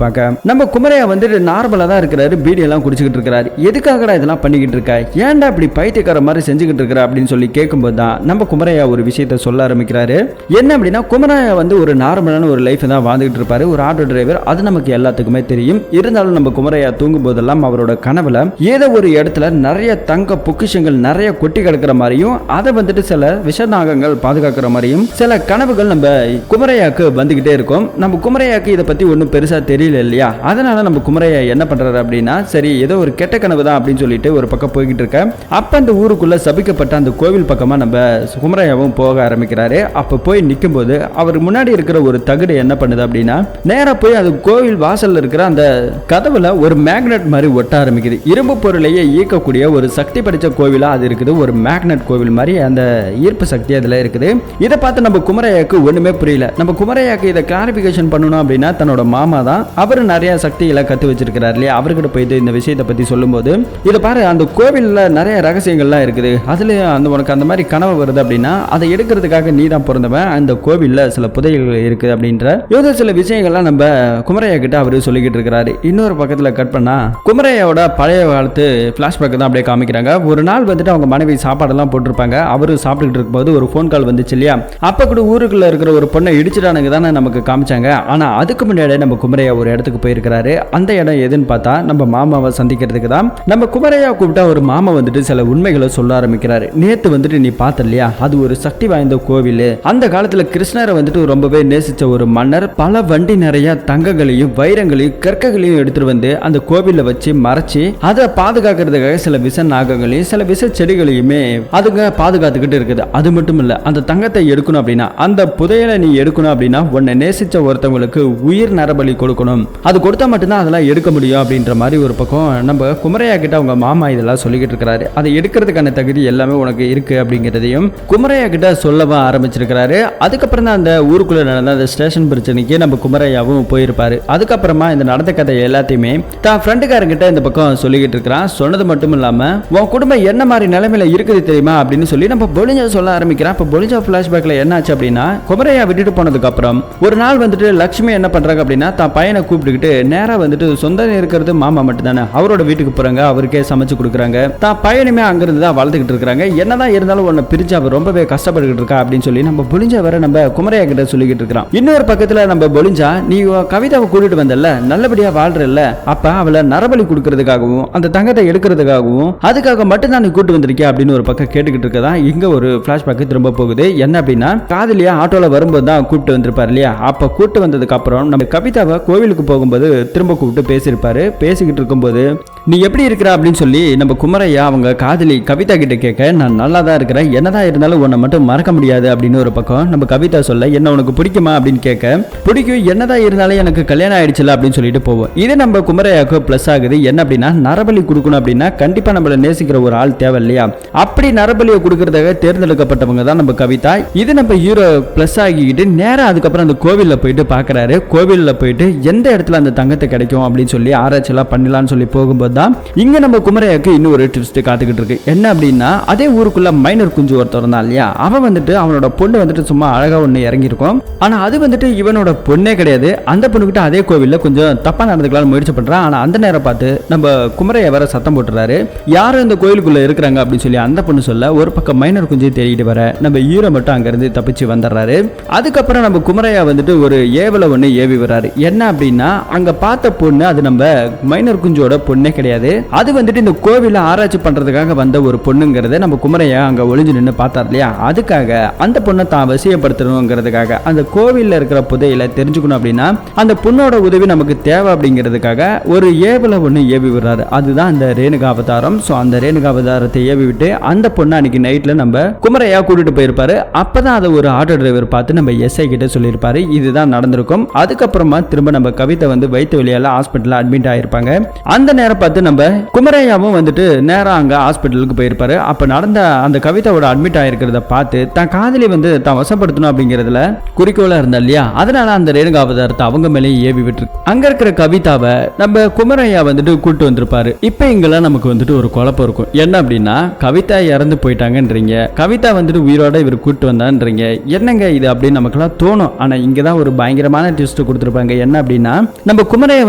பார்க்க நம்ம குமரையா வந்துட்டு நார்மலா தான் இருக்கிறாரு, பீடி எல்லாம் குடிச்சுக்கிட்டு இருக்கிறாரு. எதுக்காகடா இதெல்லாம் பண்ணிக்கிட்டு இருக்க, ஏன்டா இப்படி பைத்தியக்கார மாதிரி செஞ்சுக்கிட்டு இருக்கிற அப்படின்னு சொல்லி கேட்கும்போது தான் நம்ம குமரையா ஒரு விஷயத்த சொல்ல ஆரம்பிக்கிறாரு. என்ன அப்படின்னா, குமரையா வந்து ஒரு நார்மலான ஒரு லைஃப் தான் வாழ்ந்துகிட்டு இருப்பாரு, ஒரு ஆட்டோ டிரைவர். அது நமக்கு எல்லாத்துக்குமே தெரியும். இருந்தாலும் நம்ம குமரையா தூங்கும் போதெல்லாம் அவரோட கனவுல ஏதோ ஒரு இடத்துல நிறைய தங்க பொக்கிஷங்கள் நிறைய கொட்டி கிடக்கிற மாதிரியும், அதை வந்துட்டு சில விஷநாகங்கள் பாதுகாக்கிற மாதிரியும் சில கனவுகள் நம்ம குமரையாக்கு வந்துகிட்டே இருக்கும். நம்ம குமரையாக்கு இதை பத்தி ஒன்றும் பெருசா தெரியல இல்லையா, அதனால நம்ம குமரையா என்ன பண்றாரு அப்படின்னா, சரி ஏதோ ஒரு கெட்ட கனவு தான் அப்படின்னு சொல்லிட்டு ஒரு பக்கம் போய்கிட்டு இருக்க. அப்ப அந்த ஊருக்குள்ள சபிக்கப்பட்ட அந்த கோவில் பக்கமா நம்ம குமரையாவும் போக ஆரம்பிக்கிறாரு. அப்ப போய் நிற்கும் போது அவர் முன்னாடி இருக்கிற ஒரு தகடு என்ன பண்ணுது அப்படின்னா, நேரா போய் அது கோவில் வாசல்ல இருக்கிற அந்த கதவுல ஒரு மேக்னெட் மாதிரி ஒட்ட ஆரம்பிக்குது. இரும்பு பொருளையே ஈர்க்கக்கூடிய ஒரு சக்தி படைச்ச கோவிலா அது இருக்குது. ஒரு மேக்னெட் கோவில் மாதிரி அந்த ஈர்ப்பு சக்தி அதுல இருக்குது. இதை பார்த்து நம்ம குமரையாக்கு ஒண்ணுமே புரியல. நம்ம குமரையாக்கு இதை கிளாரிபிகேஷன் பண்ணணும் அப்படின்னா தன்னோட மாமா தான் அவரு நிறைய சக்திகளை கத்து வச்சிருக்கிறார் இல்லையா, அவர்கிட்ட போயிட்டு இந்த விஷயத்தை பத்தி சொல்லும்போது, இதை பாரு அந்த கோவில்ல நிறைய ரகசியங்கள்லாம் இருக்குது, அதுல அந்த உனக்கு அந்த மாதிரி கனவு வருது அப்படின்னா அதை எடுக்கிறதுக்காக நீ தான் பிறந்தவன், அந்த கோவில்ல சில புதையல்கள் இருக்குது அப்படின்ற ஏதோ சில விஷயங்கள்லாம் நம்ம குமரையா கிட்ட அவரு சொல்லிக்கிட்டு இருக்கிறாரு. இன்னொரு பக்கத்துல கட் பண்ணா குமரையாவோட பழைய காலத்து பிளாஷ்பேக் தான் அப்படியே காமிக்கிறாங்க. ஒரு நாள் வந்துட்டு அவங்க மனைவி சாப்பாடெல்லாம் போட்டிருப்பாங்க. அவரு சாப்பிட்டுட்டு இருக்கும்போது ஒரு ஃபோன் கால் வந்துச்சு இல்லையா, அப்ப கூட ஊருக்குள்ள இருக்கிற ஒரு பொண்ணை இடிச்சிட்டானுங்க தானே நமக்கு காமிச்சாங்க. ஆனா அதுக்கு முன்னாடி நம்ம குமரையா ஒரு இடத்துக்கு போயிருக்கிறாரு. அந்த இடம் எதுன்னு பார்த்தா நம்ம மாமாவை சந்திக்கிறதுக்கு தான். நம்ம குமரையா கூப்பிட்டா ஒரு மாமா வந்துட்டு சில உண்மைகளை சொல்ல ஆரம்பிக்கிறாரு. நேத்து வந்துட்டு நீ பார்த்த இல்லையா, அது ஒரு சக்தி வாய்ந்த கோவில். அந்த காலத்துல கிருஷ்ணரை வந்துட்டு ரொம்பவே நேசிச்ச ஒரு மன்னர் பல வண்டி நிறைய தங்கங்களையும் வைரங்களையும் கற்களையும் எடுத்துட்டு வந்து அந்த கோவில்ல வச்சு மறைச்சு அதை பாதுகாக்கிறதுக்காக சில விஷ நாகங்களையும் சில விஷ செடிகளையுமே அதுங்க பாதுகாத்துக்கிட்டு இருக்குது. அது மட்டும் இல்ல, அந்த தங்கத்தை எடுக்கணும் அப்படின்னா, அந்த புதையலை நீ எடுக்கணும் அப்படின்னா உன்னை நேசிச்ச ஒருத்தவங்களுக்கு உயிர் நரபலி கொடுக்கணும், அது கொடுத்தா மட்டும்தான் அதெல்லாம் எடுக்க முடியும் அப்படின்ற மாதிரி ஒரு பக்கம் நம்ம குமரையா கிட்ட அவங்க மாமா இதெல்லாம் சொல்லிக்கிட்டு இருக்கிறாரு. அதை எடுக்கிறதுக்கான தகுதி எல்லாமே உனக்கு இருக்கு அப்படிங்கிறதையும் குமரையா கிட்ட சொல்லவா ஆரம்பிச்சிருக்கிறாரு. அதுக்கப்புறம் தான் அந்த ஊருக்குள்ள நடந்த அந்த ஸ்டேஷன் பிரச்சனைக்கு நம்ம குமரையாவும் போயிருப்பாரு. அதுக்கப்புறமா இந்த நடந்த கதை எல்லாத்தையுமே தான் ஃப்ரெண்டுக்காரங்கிட்ட இந்த பக்கம் சொல்லிக்கிட்டு இருக்கிறான். சொன்னது மட்டும் இல்லாம உன் குடும்பம் என்ன மாதிரி நிலைமையில இருக்குது தெரியுமா அப்படின்னு சொல்லி நம்ம பொலிஞ்சா சொல்ல ஆரம்பிக்கிறான். இப்போ பொலிஞ்சா பிளாஷ்பேக்ல என்ன ஆச்சு அப்படின்னா, குமரையா விட்டுட்டு போனதுக்கு அப்புறம் ஒரு நாள் வந்துட்டு லட்சுமி என்ன பண்றாங்க அப்படின்னா, தான் பையனை கூப்பிட்டுக்கிட்டு நேரா வந்துட்டு சொந்தம் இருக்கிறது மாமா மட்டும் தானே, அவரோட வீட்டுக்கு போறாங்க, அவருக்கே சமைச்சு கொடுக்குறாங்க. தான் பையனுமே அங்கிருந்து தான் வளர்த்துக்கிட்டு இருக்காங்க. என்னதான் இருந்தாலும் உன்னை பிரிஞ்சு அவர் ரொம்பவே கஷ்டப்பட்டுக்கிட்டு இருக்கா அப்படின்னு சொல்லி நம்ம பொலிஞ்சா வர நம்ம குமரையா கிட்ட சொல்லிக்கிட்டு இருக்கிறான். இன்னொரு பக்கத்துல நம்ம பொலிஞ்சா, நீ கவிதாவை கூட்டிட்டு வந்தல, நல்லபடியா வாழ்றல்ல, அப்ப அவளை நரபலி கொடுக்கறதுக்காகவும் அந்த தங்கத்தை எடுக்கிறதுக்காகவும் அதுக்காக மட்டும் தான் நீ கூட்டு வந்திருக்கியா அப்படின்னு ஒரு பக்கம் கேட்டுக்கிட்டு இருக்கதா இங்க ஒரு பிளாஷ்பேக் திரும்ப போகுது. என்ன அப்படின்னா, காதலியா ஆட்டோல வரும்போது தான் கூப்பிட்டு வந்திருப்பாரு இல்லையா, அப்ப கூப்பிட்டு வந்ததுக்கு அப்புறம் நம்ம கவிதாவை கோவிலுக்கு போகும்போது திரும்ப கூப்பிட்டு பேசியிருப்பாரு. பேசிக்கிட்டு இருக்கும்போது நீ எப்படி இருக்கிற அப்படின்னு சொல்லி நம்ம குமரையா அவங்க காதலி கவிதா கிட்ட கேட்க, நான் நல்லா தான் இருக்கிறேன், என்னதான் இருந்தாலும் உன்னை மட்டும் மறக்க முடியாது அப்படின்னு ஒரு பக்கம் நம்ம கவிதா சொல்ல, என்ன உனக்கு பிடிக்குமா அப்படின்னு கேட்க, பிடிக்கும், என்னதான் இருந்தாலும் எனக்கு கல்யாணம் ஆயிடுச்சுல அப்படின்னு சொல்லிட்டு போவோம். இது நம்ம குமரையாவுக்கு பிளஸ் ஆகுது. என்ன அப்படின்னா, நரபலி கொடுக்கணும் அப்படின்னா கண்டிப்பா நம்மள நேசிக்கிற ஒரு ஆள் தேவை இல்லையா, அப்படி நரபலியை கொடுக்கறதாக தேர்ந்தெடுக்கப்பட்டவங்க தான் நம்ம கவிதா. இது நம்ம ஹீரோ பிளஸ் ஆகிக்கிட்டு நேரா அதுக்கப்புறம் அந்த கோவில்ல போயிட்டு பாக்குறாரு. கோவில்ல போயிட்டு எந்த இடத்துல அந்த தங்கத்தை கிடைக்கும் அப்படின்னு சொல்லி ஆராய்ச்சி எல்லாம் பண்ணலாம்னு சொல்லி போகும்போது தான் இங்க நம்ம குமரையாக்கு இன்னும் ஒரு ட்விஸ்ட் காத்துக்கிட்டு இருக்கு. என்ன அப்படின்னா, அதே ஊருக்குள்ள மைனர் குஞ்சு ஒருத்தர் இருந்தான் இல்லையா, அவன் வந்துட்டு அவனோட பொண்ணு வந்துட்டு சும்மா அழகா ஒண்ணு இறங்கி இருக்கும். ஆனா அது வந்துட்டு இவனோட பொண்ணே கிடையாது. அந்த பொண்ணுகிட்ட அதே கோவில்ல கொஞ்சம் தப்பா நடந்துக்கலாம்னு முயற்சி பண்றான். ஆனா அந்த நேரம் பார்த்து நம்ம குமரையா வர சத்தம் போட்டுறாரு, யாரும் இந்த கோயிலுக்குள்ள இருக்கிறாங்க அப்படின்னு சொல்லி அந்த பொண்ணு சொல்ல, ஒரு பக்கம் மைனர் குஞ்சு தேடிட்டு வர நம்ம ஹீரோ மட்டும் அங்க இருந்து தப்பிச்சு வந்துடுறாரு. அதுக்கப்புறம் நம்ம குமரையா வந்துட்டு ஒரு ஏவல ஒண்ணு ஏவி வர்றாரு. என்ன அப்படின்னா, அங்க பார்த்த பொண்ணு அது நம்ம மைனர் குஞ்சோட பொண்ணே கிடையாது, அது வந்துட்டு இந்த கோவில ஆராய்ச்சி பண்றதுக்காக வந்த ஒரு பொண்ணுங்கிறத நம்ம குமரையா அங்க ஒளிஞ்சு நின்று பார்த்தார் இல்லையா, அதுக்காக அந்த பொண்ணை தான் வசியப்படுத்தணுங்கிறதுக்காக அந்த கோவில்ல இருக்கிற புதையில தெரிஞ்சுக்கணும் அப்படின்னா அந்த பொண்ணோட உதவி நமக்கு தேவை அப்படிங்கிறதுக்காக ஒரு ஏவல ஒண்ணு ஏவி விடுறாரு. அதுதான் அந்த ரேணுகா அவதாரம். சோ அந்த ரேணுகா அவதாரத்தை ஏவி விட்டு அந்த பொண்ணு அன்னைக்கு நைட்ல நம்ம குமரையா கூட்டிட்டு போயிருப்பாரு. அப்பதான் அதை ஒரு ஆட்டோ டிரைவர் பார்த்து நம்ம எஸ்ஐ கிட்ட சொல்லியிருப்பாரு, இதுதான் நடந்திருக்கும். அதுக்கப்புறமா திரும்ப நம்ம கவிதை வந்து வயிற்று வலியால ஹாஸ்பிட்டல் அட்மிட் ஆயிருப்பாங்க. அந்த நேரம் பார்த்து நம்ம குமரையாவும் வந்துட்டு நேரா அங்க ஹாஸ்பிட்டலுக்கு போயிருப்பாரு. அப்ப நடந்த அந்த கவிதாவோட அட்மிட் ஆயிருக்கிறத பார்த்து தான் காதலி வந்து தான் வசப்படுத்தணும் அப்படிங்கறதுல குறிக்கோளா இருந்தா இல்லையா, அதனால அந்த ரேணுகா அவதாரத்தை அவங்க மேலே ஏவி விட்டு அங்க இருக்கிற கவிதாவை நம்ம குமரையா வந்துட்டு கூட்டு வந்திருப்பாரு. இப்ப இங்கெல்லாம் நமக்கு வந்துட்டு ஒரு குழப்பம் இருக்கும். என்ன அப்படின்னா, கவிதா இறந்து போயிட்டாங்கன்றீங்க, கவிதா வந்துட்டு உயிரோட இவர் கூட்டு வந்தான்றீங்க, என்னங்க இது அப்படின்னு நமக்குலாம் தோணும். ஆனா இங்கதான் ஒரு பயங்கரமான ட்விஸ்ட் கொடுத்துருப்பாங்க. என்ன அப்படின்னா, நம்ம குமரையா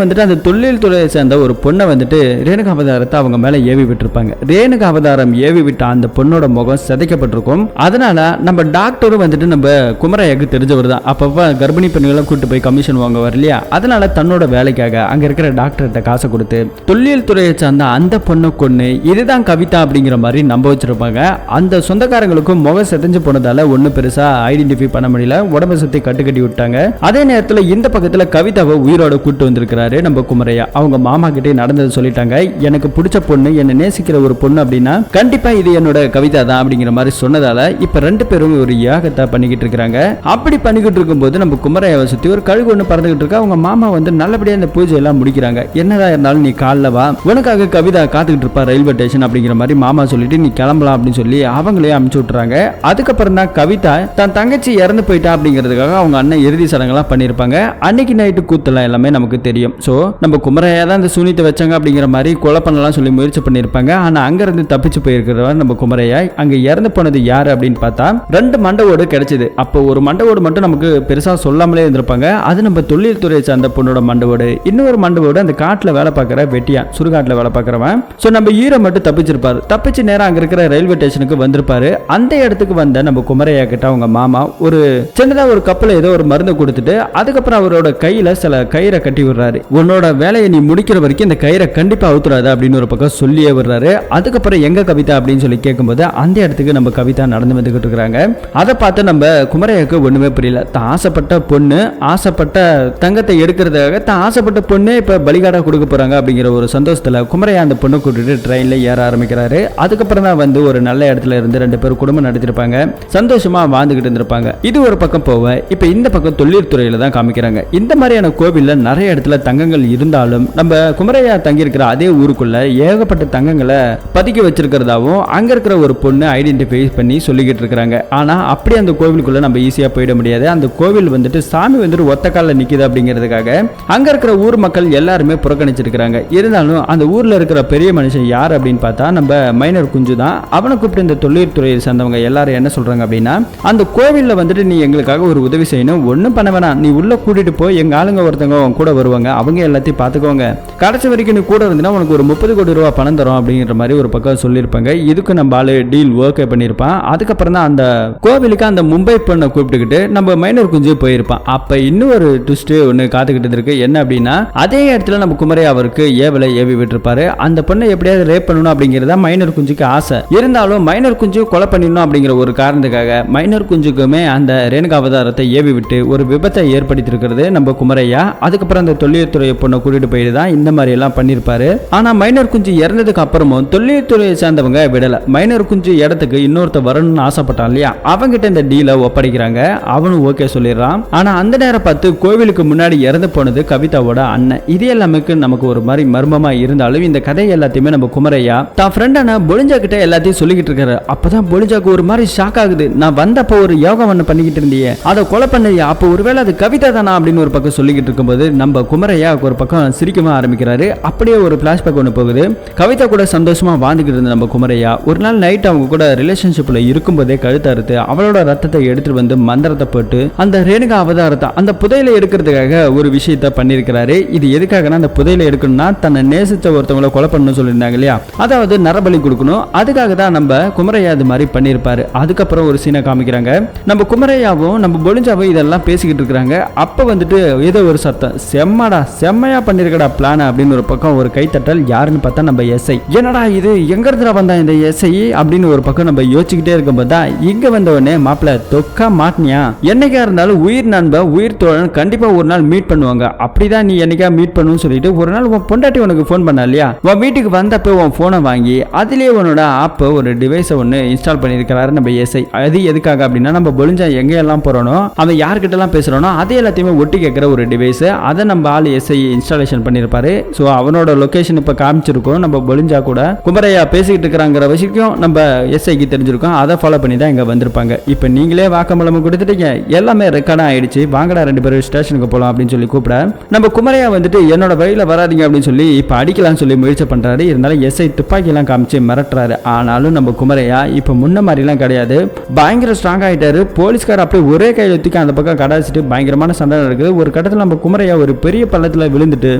வந்துட்டு அந்த தொழில் துறையை சேர்ந்த ஒரு பொண்ணை வந்துட்டு ரேணுகா அவதாரத்தை அவங்க மேல ஏவி விட்டுருப்பாங்க. ரேணுகா அவதாரம் ஏவி விட்ட அந்த பொண்ணோட முகம் சிதைக்கப்பட்டிருக்கும். அதனால நம்ம டாக்டரும் வந்துட்டு நம்ம குமரையாக்கு தெரிஞ்சவர் தான். அப்பப்ப கர்ப்பிணி பெண்களை கூட்டு போய் கமிஷன் வாங்குவார் இல்லையா, அதனால தன்னோட வேலைக்காக அங்க இருக்கிற டாக்டர்கிட்ட காசை கொடுத்து தொல்லியல் துறையை சார்ந்த அந்த பொண்ணை கொண்டு இதுதான் கவிதா அப்படிங்கிற மாதிரி நம்ப வச்சிருப்பாங்க. அந்த சொந்தக்காரங்களுக்கும் முகம் செதஞ்சு போனதால ஒன்னும் பெருசா ஐடென்டிஃபை பண்ண முடியல, உடம்பு சுத்தி கட்டி விட்டாங்க. அதே நேரத்தில் இந்த பக்கத்துல கவிதாவை உயிரோட கூட்டு வந்திருக்கிறாரு நம்ம குமரையா. அவங்க மாமா கிட்டே நடந்தது சொல்லிட்டாங்க. எனக்கு பிடிச்ச பொண்ணு, என்ன நேசிக்கிற ஒரு பொண்ணு அப்படின்னா கண்டிப்பா இது என்னோட கவிதா தான் அப்படிங்கிற மாதிரி சொன்னதால இப்ப ரெண்டு பேரும் ஒரு யாகத்தை பண்ணிக்கிட்டு இருக்காங்க. அப்படி பண்ணிக்கிட்டு இருக்கும்போது நம்ம குமரையாவை சுத்தி ஒரு கழுகு ஒண்ணு பறந்துகிட்டு இருக்கு. அவங்க மாமா வந்து நல்லபடியா இந்த பூஜை எல்லாம் முடிக்கிறாங்க. என்னதான் இருந்தாலும் நீ காலைல வா, உனக்காக கவிதா காத்துக்கிட்டு இருப்பா ரயில்வே ஸ்டேஷன் அப்படிங்கிற மாதிரி மாமா சொல்லிட்டு நீ கிளம்பலாம் அப்படின்னு சொல்லி அவங்களே அனுப்பிச்சு விட்டுறாங்க. அதுக்கப்புறம் தான் கவிதா தன் தங்கச்சி இறந்து போயிட்டா அப்படிங்கிறதுக்காக அவங்க அண்ணன் இறுதி சடங்கெல்லாம் பண்ணியிருப்பாங்க. அன்னைக்கு நைட்டு கூத்தலாம் எல்லாமே நமக்கு தெரியும். ஸோ நம்ம குமரையா தான் இந்த சூனியத்தை வச்சாங்க அப்படிங்கிற மாதிரி கொலை பண்ணலாம் சொல்லி முயற்சி பண்ணியிருப்பாங்க. ஆனால் அங்கிருந்து தப்பிச்சு போயிருக்கிறவர் நம்ம குமரையா. அங்கே இறந்து போனது யாரு அப்படின்னு பார்த்தா 2 மண்டவோடு கிடைச்சது. அப்போ ஒரு மண்டவோடு மட்டும் நமக்கு பெருசா சொல்லாமலே இருந்திருப்பாங்க. அது நம்ம தொழில் துறையை சார்ந்த பொண்ணோட மண்டவோடு. இன்னொரு மண்டவோடு அந்த காட்டில் வேலை பார்க்குற வெட்டியா, சுடுகாட்டில் வேலை பார்க்குறவன். ஸோ நம்ம ஹீரோ மட்டும் தப்பிச்சிருப்பாரு. தப்பிச்சு நேரம் அங்கே இருக்கிற ரயில்வே ஸ்டேஷனுக்கு வந்திருப்பாரு. அந்த இடத்துக்கு வந்த நம்ம குமரையா கிட்ட அவங்க மாமா ஒரு சின்னதா ஒரு கப்பல ஏதோ ஒரு மருந்து கொடுத்துட்டு அதுக்கப்புறம் அவரோட கையில சில கயிறை கட்டி விடுறாரு. உன்னோட வேலையை நீ முடிக்கிற வரைக்கும் இந்த கயிறை கண்டிப்பா அவுத்துறாது அப்படின்னு ஒரு பக்கம் சொல்லியே விடுறாரு. அதுக்கப்புறம் எங்க கவிதா அப்படின்னு சொல்லி கேட்கும்போது அந்த இடத்துக்கு நம்ம கவிதா நடந்து வந்துகிட்டு இருக்கிறாங்க. அதை பார்த்து நம்ம குமரையாக்கு ஒண்ணுமே புரியல. தான் ஆசைப்பட்ட பொண்ணு, ஆசைப்பட்ட தங்கத்தை எடுக்கிறதுக்காக தான் ஆசைப்பட்ட பொண்ணு இப்ப பலிகாடா கொடுக்க போறாங்க அப்படிங்கிற ஒரு சந்தோஷத்துல குமரையா அந்த பொண்ணை கூட்டிட்டு ட்ரெயின்ல ஏற ஆரம்பிக்கிறாரு. அதுக்கப்புறம் தான் வந்து ஒரு நல்ல இடத்துல இருந்து 2 பேரும் குடும்பம் நடத்திருப்பாங்க, சந்தோஷமா வாழ்ந்துகிட்டு இருந்திருப்பாங்க. இது ஒரு பக்கம் போவ இப்ப இந்த பக்கம் தொழில் துறையில தான் காமிக்கிறாங்க. இந்த மாதிரியான கோவில்ல நிறைய இடத்துல தங்கங்கள் இருந்தாலும் நம்ம குமரையா தங்கி இருக்கிற அதே ஊருக்குள்ள ஏகப்பட்ட தங்கங்களை பதுக்கி வச்சிருக்கிறதாவும் அங்க இருக்கிற ஒரு பொண்ணு ஐடென்டிஃபை பண்ணி சொல்லிக்கிட்டு இருக்காங்க. ஆனா அப்படி அந்த கோவிலுக்குள்ள நம்ம ஈஸியா போயிட முடியாது. அந்த கோவில் வந்துட்டு சாமி வந்துட்டு ஒத்த காலில் நிக்குது அப்படிங்கிறதுக்காக அங்க இருக்கிற ஊர் மக்கள் எல்லாருமே புறக்கணிச்சிருக்கிறாங்க. இருந்தாலும் அந்த ஊர்ல இருக்கிற பெரிய மனுஷன் யார் அப்படின்னு பார்த்தா நம்ம மைனர் குஞ்சு தான். அவனை கூப்பிட்டு இந்த தொழில் துறையை சேர்ந்தவங்க எல்லாரும் என்ன சொல்றாங்க அப்படின்னா, அந்த கோவில்ல வந்துட்டு நீ எங்களுக்காக ஒரு உதவி செய்யணும், ஒன்றும் பண்ண வேணாம், நீ உள்ள கூட்டிட்டு போய் எங்க ஆளுங்க ஒருத்தவங்க கூட வருவாங்க, அவங்க எல்லாத்தையும் பார்த்துக்கோங்க, கடைசி வரைக்கும் நீ கூட இருந்தீங்கன்னா உனக்கு ஒரு 30 கோடி ரூபாய் பணம் தரும் அப்படிங்கிற மாதிரி ஒரு பக்கம் சொல்லியிருப்பாங்க. இதுக்கு நம்ம ஆளு டீல் ஓகே பண்ணியிருப்பான். அதுக்கப்புறம் தான் அந்த கோவிலுக்கு அந்த மும்பை பொண்ணை கூப்பிட்டுக்கிட்டு நம்ம மைனர் குஞ்சு போயிருப்பான். அப்ப இன்னும் ஒரு ட்விஸ்ட் ஒன்று காத்துக்கிட்டு இருக்கு. என்ன அப்படின்னா, அதே இடத்துல நம்ம குமரையா அவருக்கு ஏவலை ஏவி விட்டுருப்பாரு. அந்த பொண்ணை எப்படியாவது ரேப் பண்ணணும் அப்படிங்கிறதா மைனர் குஞ்சுக்கு ஆசை. இருந்தாலும் மைனர் குஞ்சு கொலை பண்ணிடணும் அப்படிங்கிற ஒரு காரணத்துக்காக மைனர் குஞ்சுக்குமே அந்த ரேணுகா அவதாரத்தை ஏவி விட்டு ஒரு விபத்தை ஏற்படுத்தி இருக்கிறது நம்ம குமரையா. அதுக்கப்புறம் அந்த தொழில்துறையை பொண்ணை கூட்டிட்டு போயிட்டு தான் இந்த மாதிரி எல்லாம் பண்ணிருப்பாரு. ஆனா மைனர் குஞ்சு இறந்ததுக்கு அப்புறமும் தொழில்துறையை சேர்ந்தவங்க விடல. மைனர் குஞ்சு இடத்துக்கு இன்னொருத்த வரணும்னு ஆசைப்பட்டான் இல்லையா, அவங்கிட்ட இந்த டீலை ஒப்படைக்கிறாங்க. அவனும் ஓகே சொல்லிடுறான். ஆனா அந்த நேரம் பார்த்து கோவிலுக்கு முன்னாடி இறந்து போனது கவிதாவோட அண்ணன். இது எல்லாமே நமக்கு ஒரு மாதிரி மர்மமா இருந்தாலும் இந்த கதை எல்லாத்தையுமே நம்ம குமரையா தான் ஃப்ரெண்டான பொலிஞ்சா கிட்ட எல்லாத்தையும் சொல்லிக்கிட்டு இருக்காரு. அப்பதான் பொலிஞ்சாக்கு ஒரு மாதிரி ஷாக் ஆகுது. நான் வந்தப்போ ஒரு யோகம் ஒண்ணு பண்ணிக்கிட்டு இருந்தியே, அதை கொலை பண்ணியா, அப்போ ஒருவேளை அது கவிதா தானா அப்படின்னு ஒரு பக்கம் சொல்லிக்கிட்டு இருக்கும்போது நம்ம குமரையா ஒரு பக்கம் சிரிக்கமா ஆரம்பிக்கிறாரு. அப்படியே ஒரு பிளாஷ்பேக் ஒன்று போகுது. கவிதா கூட சந்தோஷமா வாழ்ந்துகிட்டு இருந்த நம்ம குமரையா ஒரு நாள் நைட் அவங்க கூட ரிலேஷன்ஷிப்ல இருக்கும்போதே கழுத்தறுத்து அவளோட ரத்தத்தை எடுத்துட்டு வந்து மந்திரத்தை போட்டு அந்த ரேணுகா அவதாரத்தை அந்த புதையில எடுக்கிறதுக்காக ஒரு விஷயத்த பண்ணிருக்கிறாரு. இது எதுக்காகனா, அந்த புதையில எடுக்கணும்னா தன்னை நேசிச்ச ஒருத்தவங்களை கொலை பண்ணணும்னு சொல்லியிருந்தாங்க இல்லையா, அதாவது நரபலி கொடுக்கணும். அதுக்காக தான் நம்ம குமரையா அது மாதிரி பண்ணியிருப்பாரு. அதுக்கப்புறம் ஒரு சீனை காமிக்கிறாங்க. நம்ம குமரையாவும் நம்ம பொலிஞ்சாவும் இதெல்லாம் பேசிக்கிட்டு இருக்கிறாங்க. அப்ப வந்துட்டு ஏதோ ஒரு சத்தம், செம்மடா செம்மையா பண்ணிருக்கடா பிளான் அப்படின்னு ஒரு பக்கம் ஒரு கைத்தட்டல். யாருன்னு பார்த்தா நம்ம எஸ்ஐ. என்னடா இது, எங்க இருந்து வந்தா இந்த எஸ்ஐ அப்படின்னு ஒரு பக்கம் நம்ம யோசிச்சுக்கிட்டே இருக்கும்போது தான் இங்க வந்தவனே, மாப்பிள்ள தொக்கா மாட்டினியா, என்னைக்கா இருந்தாலும் உயிர் நண்ப உயிர் தோழன் கண்டிப்பா ஒரு நாள் மீட் பண்ணுவாங்க, அப்படிதான் நீ என்னைக்கா மீட் பண்ணுன்னு சொல்லிட்டு ஒரு நாள் உன் பொண்டாட்டி உனக்கு போன் பண்ணா இல்லையா, உன் வீட்டுக்கு வந்தப்ப உன் போனை வாங்கி அதுலயே உன்னோட ஆப் ஒரு டிவைஸை ஒன்று இன்ஸ்டால் பண்ணியிருக்கிறாரு நம்ம எஸ்ஐ. அது எதுக்காக அப்படின்னா, நம்ம பொலிஞ்சா எங்கெல்லாம் போறோனோ அவன் யார்கிட்ட எல்லாம் பேசுறானோ அதே எல்லாத்தையுமே ஒட்டி கேட்கிற ஒரு டிவைஸ். அதை நம்ம ஆள் எஸ்ஐ இன்ஸ்டாலேஷன் பண்ணியிருப்பாரு. ஸோ அவனோட லொகேஷன் இப்ப காமிச்சிருக்கோம். நம்ம பொலிஞ்சா கூட குமரையா பேசிக்கிட்டு இருக்கிறாங்கிற விஷயம் நம்ம எஸ்ஐக்கு தெரிஞ்சிருக்கோம். அதை ஃபாலோ பண்ணி தான் இங்க வந்திருப்பாங்க. இப்ப நீங்களே வாக்குமூலம் கொடுத்துட்டீங்க, எல்லாமே ரெக்கார்ட் ஆயிடுச்சு, வாங்கடா 2 பேரும் ஸ்டேஷனுக்கு போலாம் அப்படின்னு சொல்லி கூப்பிட நம்ம குமரையா வந்துட்டு என்னோட வழியில வராதிங்க அப்படின்னு சொல்லி இப்ப அடிக்கலாம்னு சொல்லி முயற்சி பண்றாரு. இருந்தாலும் எஸ்ஐ துப்பாக்கி எல்லாம் காமிச்சு மிரட்டுறாரு. ஆனாலும் நம்ம குமரையா இப்ப முன்ன மாதிரி எல்லாம் கிடையாது, பயங்கர ஸ்ட்ராங் ஆயிட்டாரு. போலீஸ்கார் அப்படியே ஒரே கையில தூக்கி அந்த பக்கம் கடாச்சிட்டு பயங்கரமான சண்டை நடக்குது. ஒரு கட்டத்தில் நம்ம குமரையா ஒரு பெரிய பள்ளத்துல விழுந்துட்டு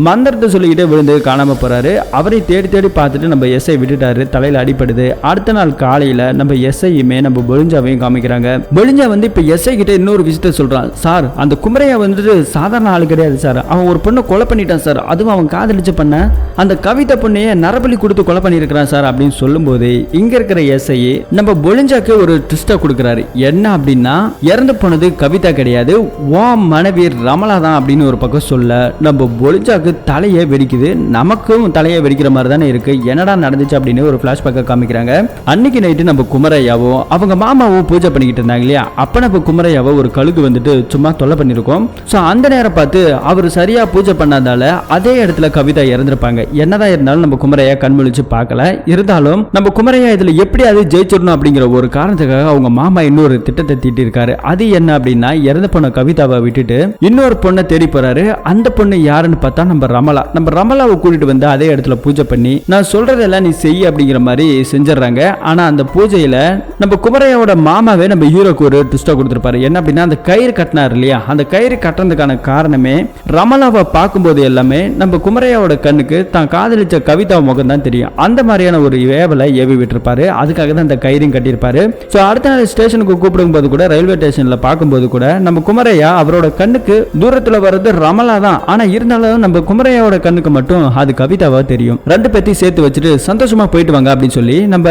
மந்திரத்தை சொல்லிக்கிட்டே விழுந்து காணாம போறாரு. அவரை தேடி தேடி பார்த்துட்டு நம்ம எஸ்ஐ விட்டுட்டாரு, தலையில அடிப்படுது. அடுத்த நாள் காலையில நம்ம எஸ்ஐயுமே நம்ம பொலிஞ்சாவையும் காமிக்கிறாங்க. பொலிஞ்சா வந்து இப்ப எஸ்ஐ கிட்ட இன்னொரு விஷயத்த சொல்றான். சார், அந்த குமரையா வந்துட்டு சாதாரண ஆளு கிடையாது சார், அவன் ஒரு பொண்ணை கொலை பண்ணிட்டான் சார், அதுவும் அவன் காதலிச்ச பண்ண அந்த கவிதை பொண்ணையே நரபலி கொடுத்து கொலை பண்ணியிருக்கிறான் சார் அப்படின்னு சொல்லும்போது இங்க இருக்கிற எஸ்ஐ நம்ம பொலிஞ்சாக்கு ஒரு ட்விஸ்டா கொடுக்குறாரு. என்ன அப்படின்னா, இறந்து போனது கவிதா கிடையாது, வா மனைவி ரமலா தான் அப்படின்னு ஒரு பக்கம் சொல்ல நம்ம பொலிஞ்சாக்கு தலையே வெடிக்குது. நமக்கும் தலையை வெடிக்கிற மாதிரி தானே இருக்கு, என்னடா நடந்துச்சு அப்படின்னு ஒரு பிளாஷ்பேக்கை காமிக்கிறாங்க. அன்னைக்கு நைட்டு நம்ம குமரையாவும் அவங்க மாமாவும் பூஜை பண்ணிக்கிட்டு இருந்தாங்க இல்லையா, அப்ப நம்ம குமரையாவை ஒரு கழுகு வந்துட்டு சும்மா தொல்லை பண்ணிருக்கோம். சோ அந்த நேரம் பார்த்து அவர் சரியா பூஜை பண்ணாதால அதே இடத்துல கவிதா இறந்திருப்பாங்க. என்னதான் இருந்தாலும் நம்ம குமரையா கண்முழிச்சு பார்க்கல. இருந்தாலும் நம்ம குமரையா இதுல எப்படியாவது ஜெயிச்சிடணும் அப்படிங்கிற ஒரு காரணத்துக்காக அவங்க மாமா இன்னொரு திட்டத்தை தீட்டி இருக்காரு. அது என்ன அப்படின்னா, இறந்து போன கவிதாவை விட்டுட்டு இன்னொரு பொண்ணை தேடி போறாரு. அந்த பொண்ணு யாருன்னு பார்த்தா நம்ம ரமலா. நம்ம ரமலாவை கூட்டிட்டு வந்து அதே இடத்துல பூஜை பண்ணி நான் சொல்றதெல்லாம் நீ செய்ய அப்படிங்கிற மாதிரி செஞ்சிடறாங்க. ஆனா அந்த பூஜையில நம்ம குமரையாவோட மாமாவே நம்ம ஹீரோக்கு ஒரு ட்விஸ்டா கொடுத்திருப்பாரு. என்ன அப்படின்னா, அந்த கயிறு கட்டினார் இல்லையா, அந்த கயிறு கட்டுறதுக்கான காரணமே ரமலாவை பார்க்கும்போது எல்லாமே நம்ம குமரையாவோட கண்ணுக்கு தான் காதலிச்ச கவிதா முகம் தான் தெரியும். அந்த மாதிரியான ஒரு ஏவலை ஏவி விட்டுருப்பாரு. அதுக்காக தான் அந்த கயிறையும் கட்டியிருப்பாரு. ஸோ அடுத்த நாள் ஸ்டேஷனுக்கு கூப்பிடும் போது கூட, ரயில்வே ஸ்டேஷன்ல பார்க்கும்போது கூட நம்ம குமரையா அவரோட கண்ணுக்கு தூரத்துல வர்றது ரமலா தான். ஆனா இருந்தாலும் நம்ம குமரையாவோட கண்ணுக்கு மட்டும் அது கவிதாவா தெரியும். 2 பேத்தையும் சேர்த்து வச்சுட்டு சந்தோஷமா போயிட்டு வாங்க அப்படின்னு சொல்லி நம்ம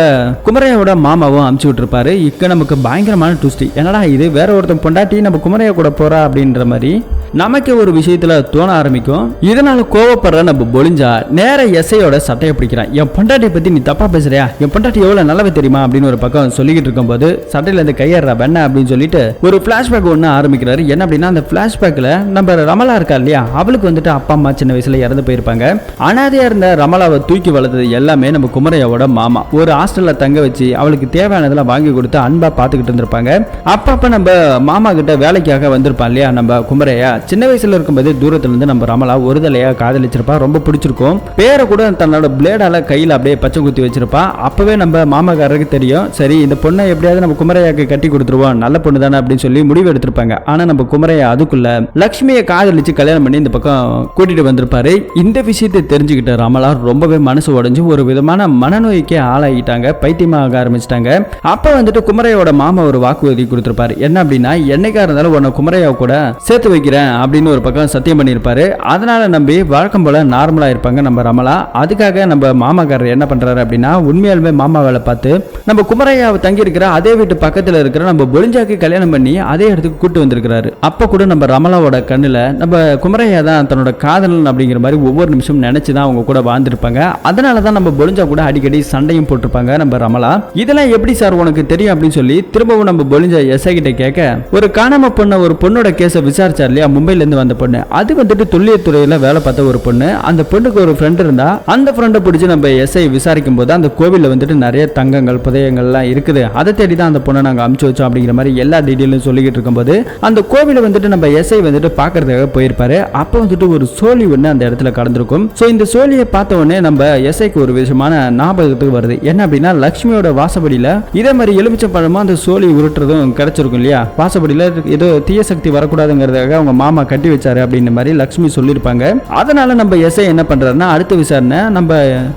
குமரையாவோட மாமாவும் அனுப்பிச்சு விட்டுருப்பாரு. இங்க நமக்கு பயங்கரமான ட்விஸ்ட். என்னடா இது, வேற ஒருத்தன் பொண்டாட்டி நம்ம குமரையா கூட போறா அப்படின்ற மாதிரி நமக்கு ஒரு விஷயத்துல தோண ஆரம்பிக்கும். இதனால கோவப்படுற நம்ம பொலிஞ்சா நேர எஸ்ஐயோட சட்டையை பிடிக்கிறான். என் பொண்டாட்டியை பத்தி நீ தப்பா பேசுறியா, என் பொண்டாட்டி எவ்வளவு நல்லவே தெரியுமா அப்படின்னு ஒரு பக்கம் சொல்லிக்கிட்டு இருக்கும் போது சட்டையில இருந்து கையேறா வெண்ண அப்படின்னு சொல்லிட்டு ஒரு பிளாஷ்பேக் ஒண்ணு ஆரம்பிக்கிறாரு. என்ன அப்படின்னா, அந்த பிளாஷ்பேக்ல நம்ம ரமலா இருக்கா இல்லையா, அவளுக்கு வந்துட்டு அப்பா அம்மா சின்ன வயசுல இறந்து போயிருப்பாங்க. அனாதையா இருந்த ரமலாவை தூக்கி வளர்த்தது எல்லாமே நம்ம குமரையாவோட மாமா. ஒரு ஹாஸ்டல்ல தங்க வச்சு அவளுக்கு தேவையானதெல்லாம் வாங்கி கொடுத்து அன்பா பாத்துக்கிட்டு இருந்திருப்பாங்க. அப்பப்ப நம்ம மாமா கிட்ட வேலைக்காக வந்திருப்பான் இல்லையா நம்ம குமரையா. சின்ன வயசுல இருக்கும்போது தூரத்துல இருந்து நம்ம ரமலா ஒரு தலையா காதலிச்சிருப்பா, ரொம்ப பிடிச்சிருக்கும். பேரை கூட தன்னோட பிளேடால கையில அப்படியே பச்சை குத்தி வச்சிருப்பா. அப்பவே நம்ம மாமாக்காரருக்கு தெரியும், சரி இந்த பொண்ணை எப்படியாவது நம்ம குமரையாக்கு கட்டி கொடுத்துருவோம், நல்ல பொண்ணு தானே அப்படின்னு சொல்லி முடிவு எடுத்திருப்பாங்க. ஆனா நம்ம குமரையா அதுக்குள்ள லட்சுமியை காதலிச்சு கல்யாணம் பண்ணி இந்த பக்கம் கூட்டிட்டு வந்திருப்பாரு. இந்த விஷயத்தை தெரிஞ்சுக்கிட்ட ரமலா ரொம்பவே மனசு உடைஞ்சு ஒரு விதமான மனநோய்க்கே ஆளாகிட்டாங்க, பைத்தியமாக ஆரம்பிச்சிட்டாங்க. அப்ப வந்துட்டு குமரையோட மாமா ஒரு வாக்குறுதி கொடுத்திருப்பாரு. என்ன அப்படின்னா, என்னைக்கா இருந்தாலும் உன்னை குமரையாவை கூட சேர்த்து வைக்கிறேன் அப்படின்னு ஒரு பக்கம் சத்தியம் பண்ணியிருப்பாரு. அதனால நம்பி வழக்கம் போல நார்மலா இருப்பாங்க நம்ம ரமலா. அதுக்காக நம்ம மாமாக்காரர் என்ன பண்றாரு அப்படின்னா, உண்மையாலுமே மாமா வேலை பார்த்து நம்ம குமரையாவை தங்கி இருக்கிற அதே வீட்டு பக்கத்துல இருக்கிற நம்ம பொலிஞ்சாக்கு கல்யாணம் பண்ணி அதே இடத்துக்கு கூட்டு வந்திருக்கிறாரு. அப்ப கூட நம்ம ரமலாவோட கண்ணுல நம்ம குமரையா தான் தன்னோட காதலன் அப்படிங்கிற மாதிரி ஒவ்வொரு நிமிஷம் நினைச்சுதான் அவங்க கூட வாழ்ந்திருப்பாங்க. அதனாலதான் நம்ம பொலிஞ்சா கூட அடிக்கடி சண்டையும் போட்டிருப்பாங்க நம்ம ரமலா. இதெல்லாம் எப்படி சார் உனக்கு தெரியும் அப்படின்னு சொல்லி திரும்பவும் நம்ம பொலிஞ்சா எஸ்ஐ கிட்ட கேட்க, ஒரு காணாம பொண்ணு ஒரு பொண்ணோட கேஸை விசாரிச்சார் இல்லையா, மும்பைல இருந்து வந்த பொண்ணு, அது வந்துட்டு தொல்லியத்துறையில வேலை பார்த்த ஒரு பொண்ணு. அந்த பொண்ணுக்கு ஒரு ஃப்ரெண்ட் இருந்தா, அந்த ஃப்ரெண்டை பிடிச்சி நம்ம எஸ்ஐ விசாரிக்கும் போது அந்த கோவில்ல வந்துட்டு நிறைய தங்கங்கள் புதையங்கள்லாம் இருக்குது, அதை தேடி தான் அந்த பொண்ணை நாங்க அமுச்சு வச்சோம் அப்படிங்கிற மாதிரி எல்லா டீட்டெயிலும் சொல்லிக்கிட்டு இருக்கும்போது அந்த கோவில வந்துட்டு நம்ம எஸ்ஐ வந்துட்டு பாக்குறதுக்காக போயிருப்பாரு. அப்ப வந்துட்டு ஒரு சோழி ஒண்ணு அந்த இடத்துல கடந்திருக்கும். சோ இந்த சோழியை பார்த்த உடனே நம்ம எஸ்ஐக்கு ஒரு விஷயமான ஞாபகத்துக்கு வருது. என்ன அப்படின்னா, லட்சுமியோட வாசப்படியில இதே மாதிரி எலுமிச்சை பழமா அந்த சோழி உருட்டுறதும் கிடைச்சிருக்கும் இல்லையா, வாசப்படியில ஏதோ தீய சக்தி வரக்கூடாதுங்கிறதுக்காக அவங்க மாமா கட்டி வச்சாரு அப்படின்ற மாதிரி லட்சுமி சொல்லியிருப்பாங்க. அதனால நம்ம எஸ்ஐ என்ன பண்றாருன்னா, அடுத்த விசாரணை நம்ம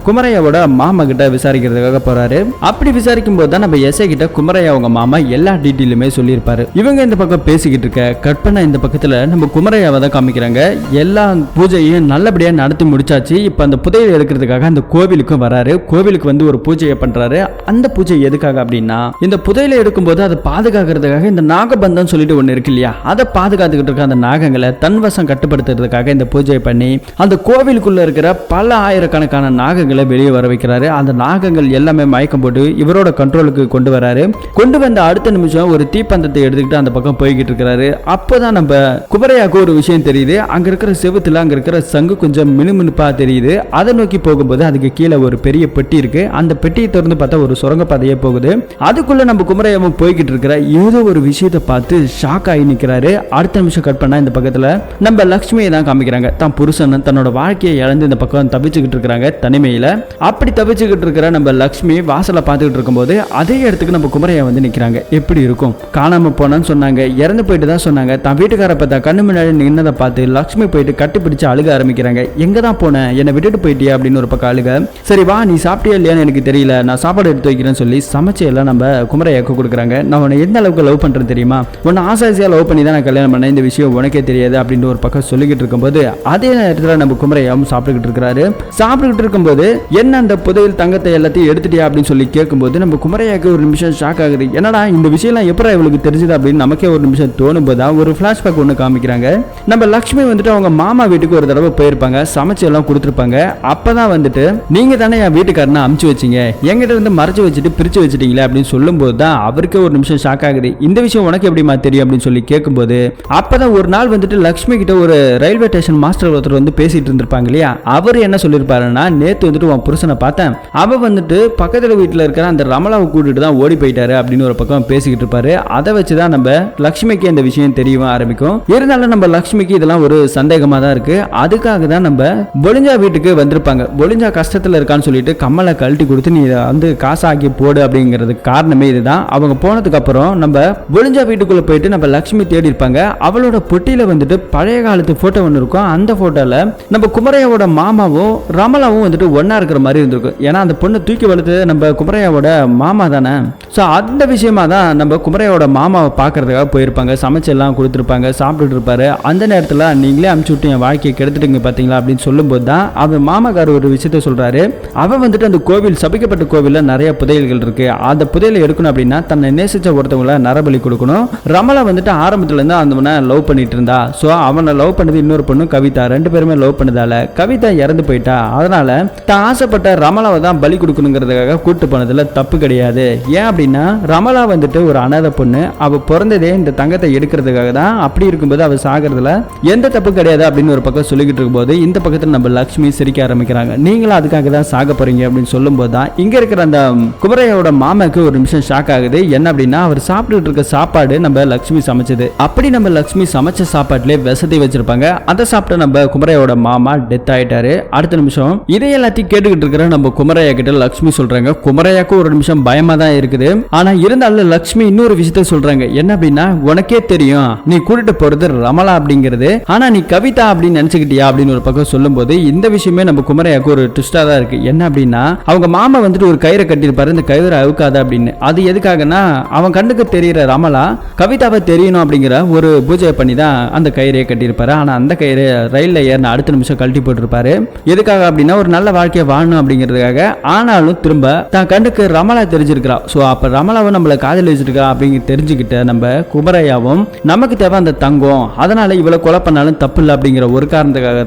குமரையாவோட மாமா கிட்ட விசாரிக்கிறதுக்காக போறாரு. அப்படி விசாரிக்கும் போது தான் நம்ம எஸ்ஐ கிட்ட குமரையா அவங்க மாமா எல்லா டீட்டெயிலுமே சொல்லியிருப்பாரு. இவங்க இந்த பக்கம் பேசிக்கிட்டு இருக்க கற்பனை இந்த பக்கத்துல நம்ம குமரையாவை தான் காமிக்கிறாங்க. எல்லா பூஜையும் நல்லபடியா நடத்தி முடிச்சாச்சு. இப்ப அந்த புதையல் எடுக்கிறதுக்காக அந்த கோவிலுக்கும் வராரு. கோவிலுக்கு வந்து ஒரு பூஜையை பண்றாரு. அந்த பூஜை எதுக்காக அப்படின்னா, இந்த புதையலை எடுக்கும்போது அதை பாதுகாக்கிறதுக்காக இந்த நாகபந்தம் சொல்லிட்டு ஒண்ணு இருக்கு இல்லையா, அதை பாதுகாத்துக்கிட்டு இருக்க அந்த நாகங்களை தன்வசம் கட்டுப்படுத்துறதுக்காக இந்த பூஜை பண்ணி அந்த கோவிலுக்குள்ள இருக்கிற பல ஆயிரக்கணக்கான நாகங்களை வெளியே வர வைக்கிறாரு. அந்த நாகங்கள் எல்லாமே மயக்கம் போட்டு இவரோட கண்ட்ரோலுக்கு கொண்டு வராரு. கொண்டு வந்த அடுத்த நிமிஷம் ஒரு தீப்பந்தத்தை எடுத்துக்கிட்டு அந்த பக்கம் போய்கிட்டு இருக்கிறாரு. அப்போதான் நம்ம குமரையாக்கு ஒரு விஷயம் தெரியுது. அங்க இருக்கிற செவுத்துல அங்க இருக்கிற சங்கு கொஞ்சம் மினுமினுப்பா தெரியுது. அதை நோக்கி போகும்போது அதுக்கு கீழே ஒரு பெரிய பெட்டி இருக்கு. அந்த பெட்டியை திறந்து பார்த்தா ஒரு சுரங்கப்பாதையே போகுது. அதுக்குள்ள நம்ம குமரையாவும் போய்கிட்டு இருக்கிற ஏதோ ஒரு விஷயத்தை பார்த்து ஷாக் ஆகி நிற்கிறாரு. அடுத்த நிமிஷம் கட் பண்ணா இந்த பக்கத்துல நம்ம லக்ஷ்மியை தான் காமிக்கிறாங்க. தான் புருஷன் தன்னோட வாழ்க்கையை இழந்து இந்த பக்கம் தப்பிச்சுக்கிட்டு இருக்கிறாங்க தனிமையில. அப்படி தப்பிச்சுக்கிட்டு இருக்கிற நம்ம லக்ஷ்மி வாசலை பார்த்துக்கிட்டு இருக்கும்போது அதே இடத்துக்கு நம்ம குமரையா வந்து நிற்கிறாங்க. எப்படி இருக்கும், காணாம போனான்னு சொன்னாங்க, இறந்து போயிட்டு தான் சொன்னாங்க. தான் வீட்டுக்கார பார்த்தா கண்ணு முன்னாடி நின்னதை பார்த்து லக்ஷ்மி போயிட்டு கட்டி பிடிச்சு அழுக ஆரம்பிக்கிறாங்க. எங்க தான் போன, என்னை விட்டுட்டு போயிட்டியா அப்படின்னு ஒரு பக்கம் அழுக. சரி வா, நீ சாப்பிட்டியா இல்லையான்னு எனக்கு தெரியல, நான் சாப்பாடு எடுத்து வைக்கிறேன்னு சொல்லி சமைச்சு எல்லாம் நம்ம குமரையாக்கு கொடுக்குறாங்க. நான் உன்னை எந்த அளவுக்கு லவ் பண்றேன் தெரியுமா, உன்னை ஆசாசியா லவ் பண்ணி தான் நான் கல்யாணம் பண்ணேன், இந்த விஷயம் உனக்கே தெரியாது அப்படின்னு ஒரு பக்கம் சொல்லிக்கிட்டு இருக்கும்போது அதே நேரத்தில் நம்ம குமரையாவும் சாப்பிட்டுக்கிட்டு இருக்கிறாரு. சாப்பிட்டுக்கிட்டு இருக்கும்போது என்ன அந்த புதையல் தங்கத்தை எல்லாத்தையும் எடுத்துட்டியா அப்படின்னு சொல்லி கேட்கும்போது நம்ம குமரையாக்கு ஒரு நிமிஷம் ஷாக் ஆகுது. என்னடா இந்த விஷயம்லாம் எப்படா இவளுக்கு தெரிஞ்சது அப்படின்னு நமக்கே ஒரு நிமிஷம் தோணும் போது ஒரு பிளாஷ்பேக் ஒன்று காமிக்கிறாங்க. நம்ம லக்ஷ்மி வந்துட்டு அவங்க மாமா வீட்டுக்கு ஒரு தடவை போயிருப்பாங்க, சமைச்சு எல்லாம் கொடுத்துருப்பாங்க. அப்பதான் வந்துட்டு நீங்க தானே என் வீட்டுக்காரனை அமுச்சு வச்சிங்க, என்கிட்ட இருந்து மறைச்சு வச்சுட்டு பிரிச்சு வச்சுட்டீங்களே அப்படின்னு சொல்லும் போது தான் அவருக்கு ஒரு நிமிஷம் ஷாக் ஆகுது. இந்த விஷயம் உனக்கு எப்படிமா தெரியும் அப்படின்னு சொல்லி கேட்கும்போது அப்பதான் ஒரு நாள் வந்துட்டு லக்ஷ்மி கிட்ட ஒரு ரயில்வே ஸ்டேஷன் மாஸ்டர் ஒருத்தர் வந்து பேசிட்டு இருந்திருப்பாங்க இல்லையா, அவர் என்ன சொல்லியிருப்பாருன்னா, நேத்து வந்துட்டு உன் புருஷனை பார்த்தேன், அவ வந்துட்டு பக்கத்துல வீட்டுல இருக்கிற அந்த ரமலாவை கூட்டிட்டு தான் ஓடி போயிட்டாரு அப்படின்னு ஒரு பக்கம் பேசிக்கிட்டு இருப்பாரு. அதை வச்சுதான் நம்ம லக்ஷ்மிக்கு இந்த விஷயம் தெரிய ஆரம்பிக்கும். இருந்தாலும் நம்ம லக்ஷ்மிக்கு இதெல்லாம் ஒரு சந்தேகமா தான் இருக்கு. அதுக்காக தான் நம்ம பொலிஞ்சா வீட்டுக்கு வந்திருப்பாங்க. பொலிஞ்சா கஷ்டத்துல இருக்கான்னு சொல்லிட்டு கம்மலை கழட்டி கொடுத்து நீ வந்து காசாக்கி போடு அப்படிங்கிறதுக்கு காரணமே இதுதான். அவங்க போனதுக்கு அப்புறம் நம்ம பொலிஞ்சா வீட்டுக்குள்ள போயிட்டு நம்ம லக்ஷ்மி தேடி இருப்பாங்க. அவளோட பொட்டியில வந்துட்டு பழைய காலத்து போட்டோ ஒன்று இருக்கும். அந்த போட்டோல நம்ம குமரையாவோட மாமாவும் ரமலாவும் வந்துட்டு ஒன்னா இருக்கிற மாதிரி இருந்திருக்கும். ஏன்னா அந்த பொண்ணு தூக்கி வளர்த்து நம்ம குமரையாவோட மாமா தானே. ஸோ அந்த விஷயமா தான் நம்ம குமரையாவோட மாமாவை பார்க்கறதுக்காக போயிருப்பாங்க. சமைச்சு எல்லாம் கொடுத்துருப்பாங்க, சாப்பிட்டுட்டு இருப்பாரு. அந்த நேரத்தில் நீங்களே அமுச்சு விட்டு என் வாழ்க்கையை கெடுத்துட்டீங்க பார்த்தீங்களா அப்படின்னு சொல்லும்போது தான் அவன் மாமாக்கார் ஒரு விஷயத்த சொல்றாரு. அவன் வந்துட்டு அந்த கோவில், சபிக்கப்பட்ட கோவிலில் நிறைய புதையல்கள் இருக்கு, அந்த புதையலை எடுக்கணும் அப்படின்னா தன்னை நேசிச்ச ஒருத்தவங்களை நரபலி கொடுக்கணும். ரமலா வந்துட்டு ஆரம்பத்துல இருந்து அவனை லவ் பண்ணிட்டு இருந்தா. ஸோ அவனை லவ் பண்ணது இன்னொரு பொண்ணு கவிதா, ரெண்டு பேருமே லவ் பண்ணதால கவிதா இறந்து போயிட்டா. அதனால தான் ஆசைப்பட்ட ரமலாவை தான் பலி கொடுக்கணுங்கிறதுக்காக கூட்டு போனதுல தப்பு கிடையாது. ஏன் அப்படின்னா ரமலா வந்துட்டு ஒரு அனாதை பொண்ணு, அவ பிறந்ததே இந்த தங்கத்தை எடுக்கிறதுக்காக தான். அப்படி இருக்கும்போது அவ சாகிறதுல எந்த தப்பு கிடையாது அப்படின்னு ஒரு பக்கம் சொல்லிக்கிட்டு இருக்கும்போது இந்த பக்கத்தில் நம்ம லக்ஷ்மி சிரிக்க ஆரம்பிக்கிறாங்க. நீங்களும் அதுக்காக தான் சாக போறீங்க அப்படின்னு சொல்லும் போது தான் இங்க இருக்கிற அந்த குமரையோட மாமாக்கு ஒரு நிமிஷம் ஷாக் ஆகுது. என்ன அப்படின்னா அவர் சாப்பிட்டுட்டு இருக்க சாப்பாடு நம்ம லக்ஷ்மி சமைச்சது. அப்படி நம்ம லக்ஷ்மி சமைச்ச சாப்பாட்டுல விஷத்தை வச்சிருப்பாங்க. அதை சாப்பிட்ட நம்ம குமரையோட மாமா டெத் ஆயிட்டாரு. அடுத்த நிமிஷம் இதை எல்லாத்தையும் கேட்டுக்கிட்டு இருக்கிற நம்ம குமரையா கிட்ட லக்ஷ்மி சொல்றாங்க. குமரையாக்கு ஒரு நிமிஷம் பயமா தான் இருக்குது. ஆனா இருந்தாலும் லக்ஷ்மி இன்னொரு விஷயத்த சொல்றாங்க. என்ன அப்படின்னா, உனக்கே தெரியும் நீ கூட்டிட்டு போறது ரமலா அப்படிங்கிறது, ஆனா நீ கவிதா அப்படின்னு நினைச்சுக்கிட்டியா அப்படின்னு ஒரு பக்கம் சொல்லும் போது இந்த விஷயமே நம்ம குமரையாக்கு ஒரு ட்விஸ்டா தான் இருக்கு. என்ன அப்படின்னா அவங்க மாமா வந்துட்டு ஒரு கயிறை கட்டியிருப்பாரு, இந்த கயிறை அவுக்காத அப்படின்னு. அது எதுக்காகனா அவன் கண்ணுக்கு தெரியற ரமலா கவிதாவை தெரியணும் அப்படிங்கிற ஒரு பூஜை பண்ணி தான் அந்த கயிறையை கட்டியிருப்பாரு. ஆனா அந்த கயிறு ரயில்ல ஏறின அடுத்த நிமிஷம் கழட்டி போட்டிருப்பாரு. எதுக்காக அப்படின்னா ஒரு நல்ல வாழ்க்கையை வாழணும் அப்படிங்கிறதுக்காக. ஆனாலும் திரும்ப தான் கண்ணுக்கு ரமலா தெரிஞ்சிருக்கிறா. ஸோ அப்ப ரமலாவும் நம்மளை காதல் வச்சிருக்கா அப்படிங்க தெரிஞ்சுக்கிட்ட நம்ம குமரையாவும் நமக்கு தேவை அந்த தங்கம், அதனால இவ்வளவு கொலை பண்ணாலும் தப்பு இல்லை அப்படிங்கிற ஒரு காரணத்துக்காக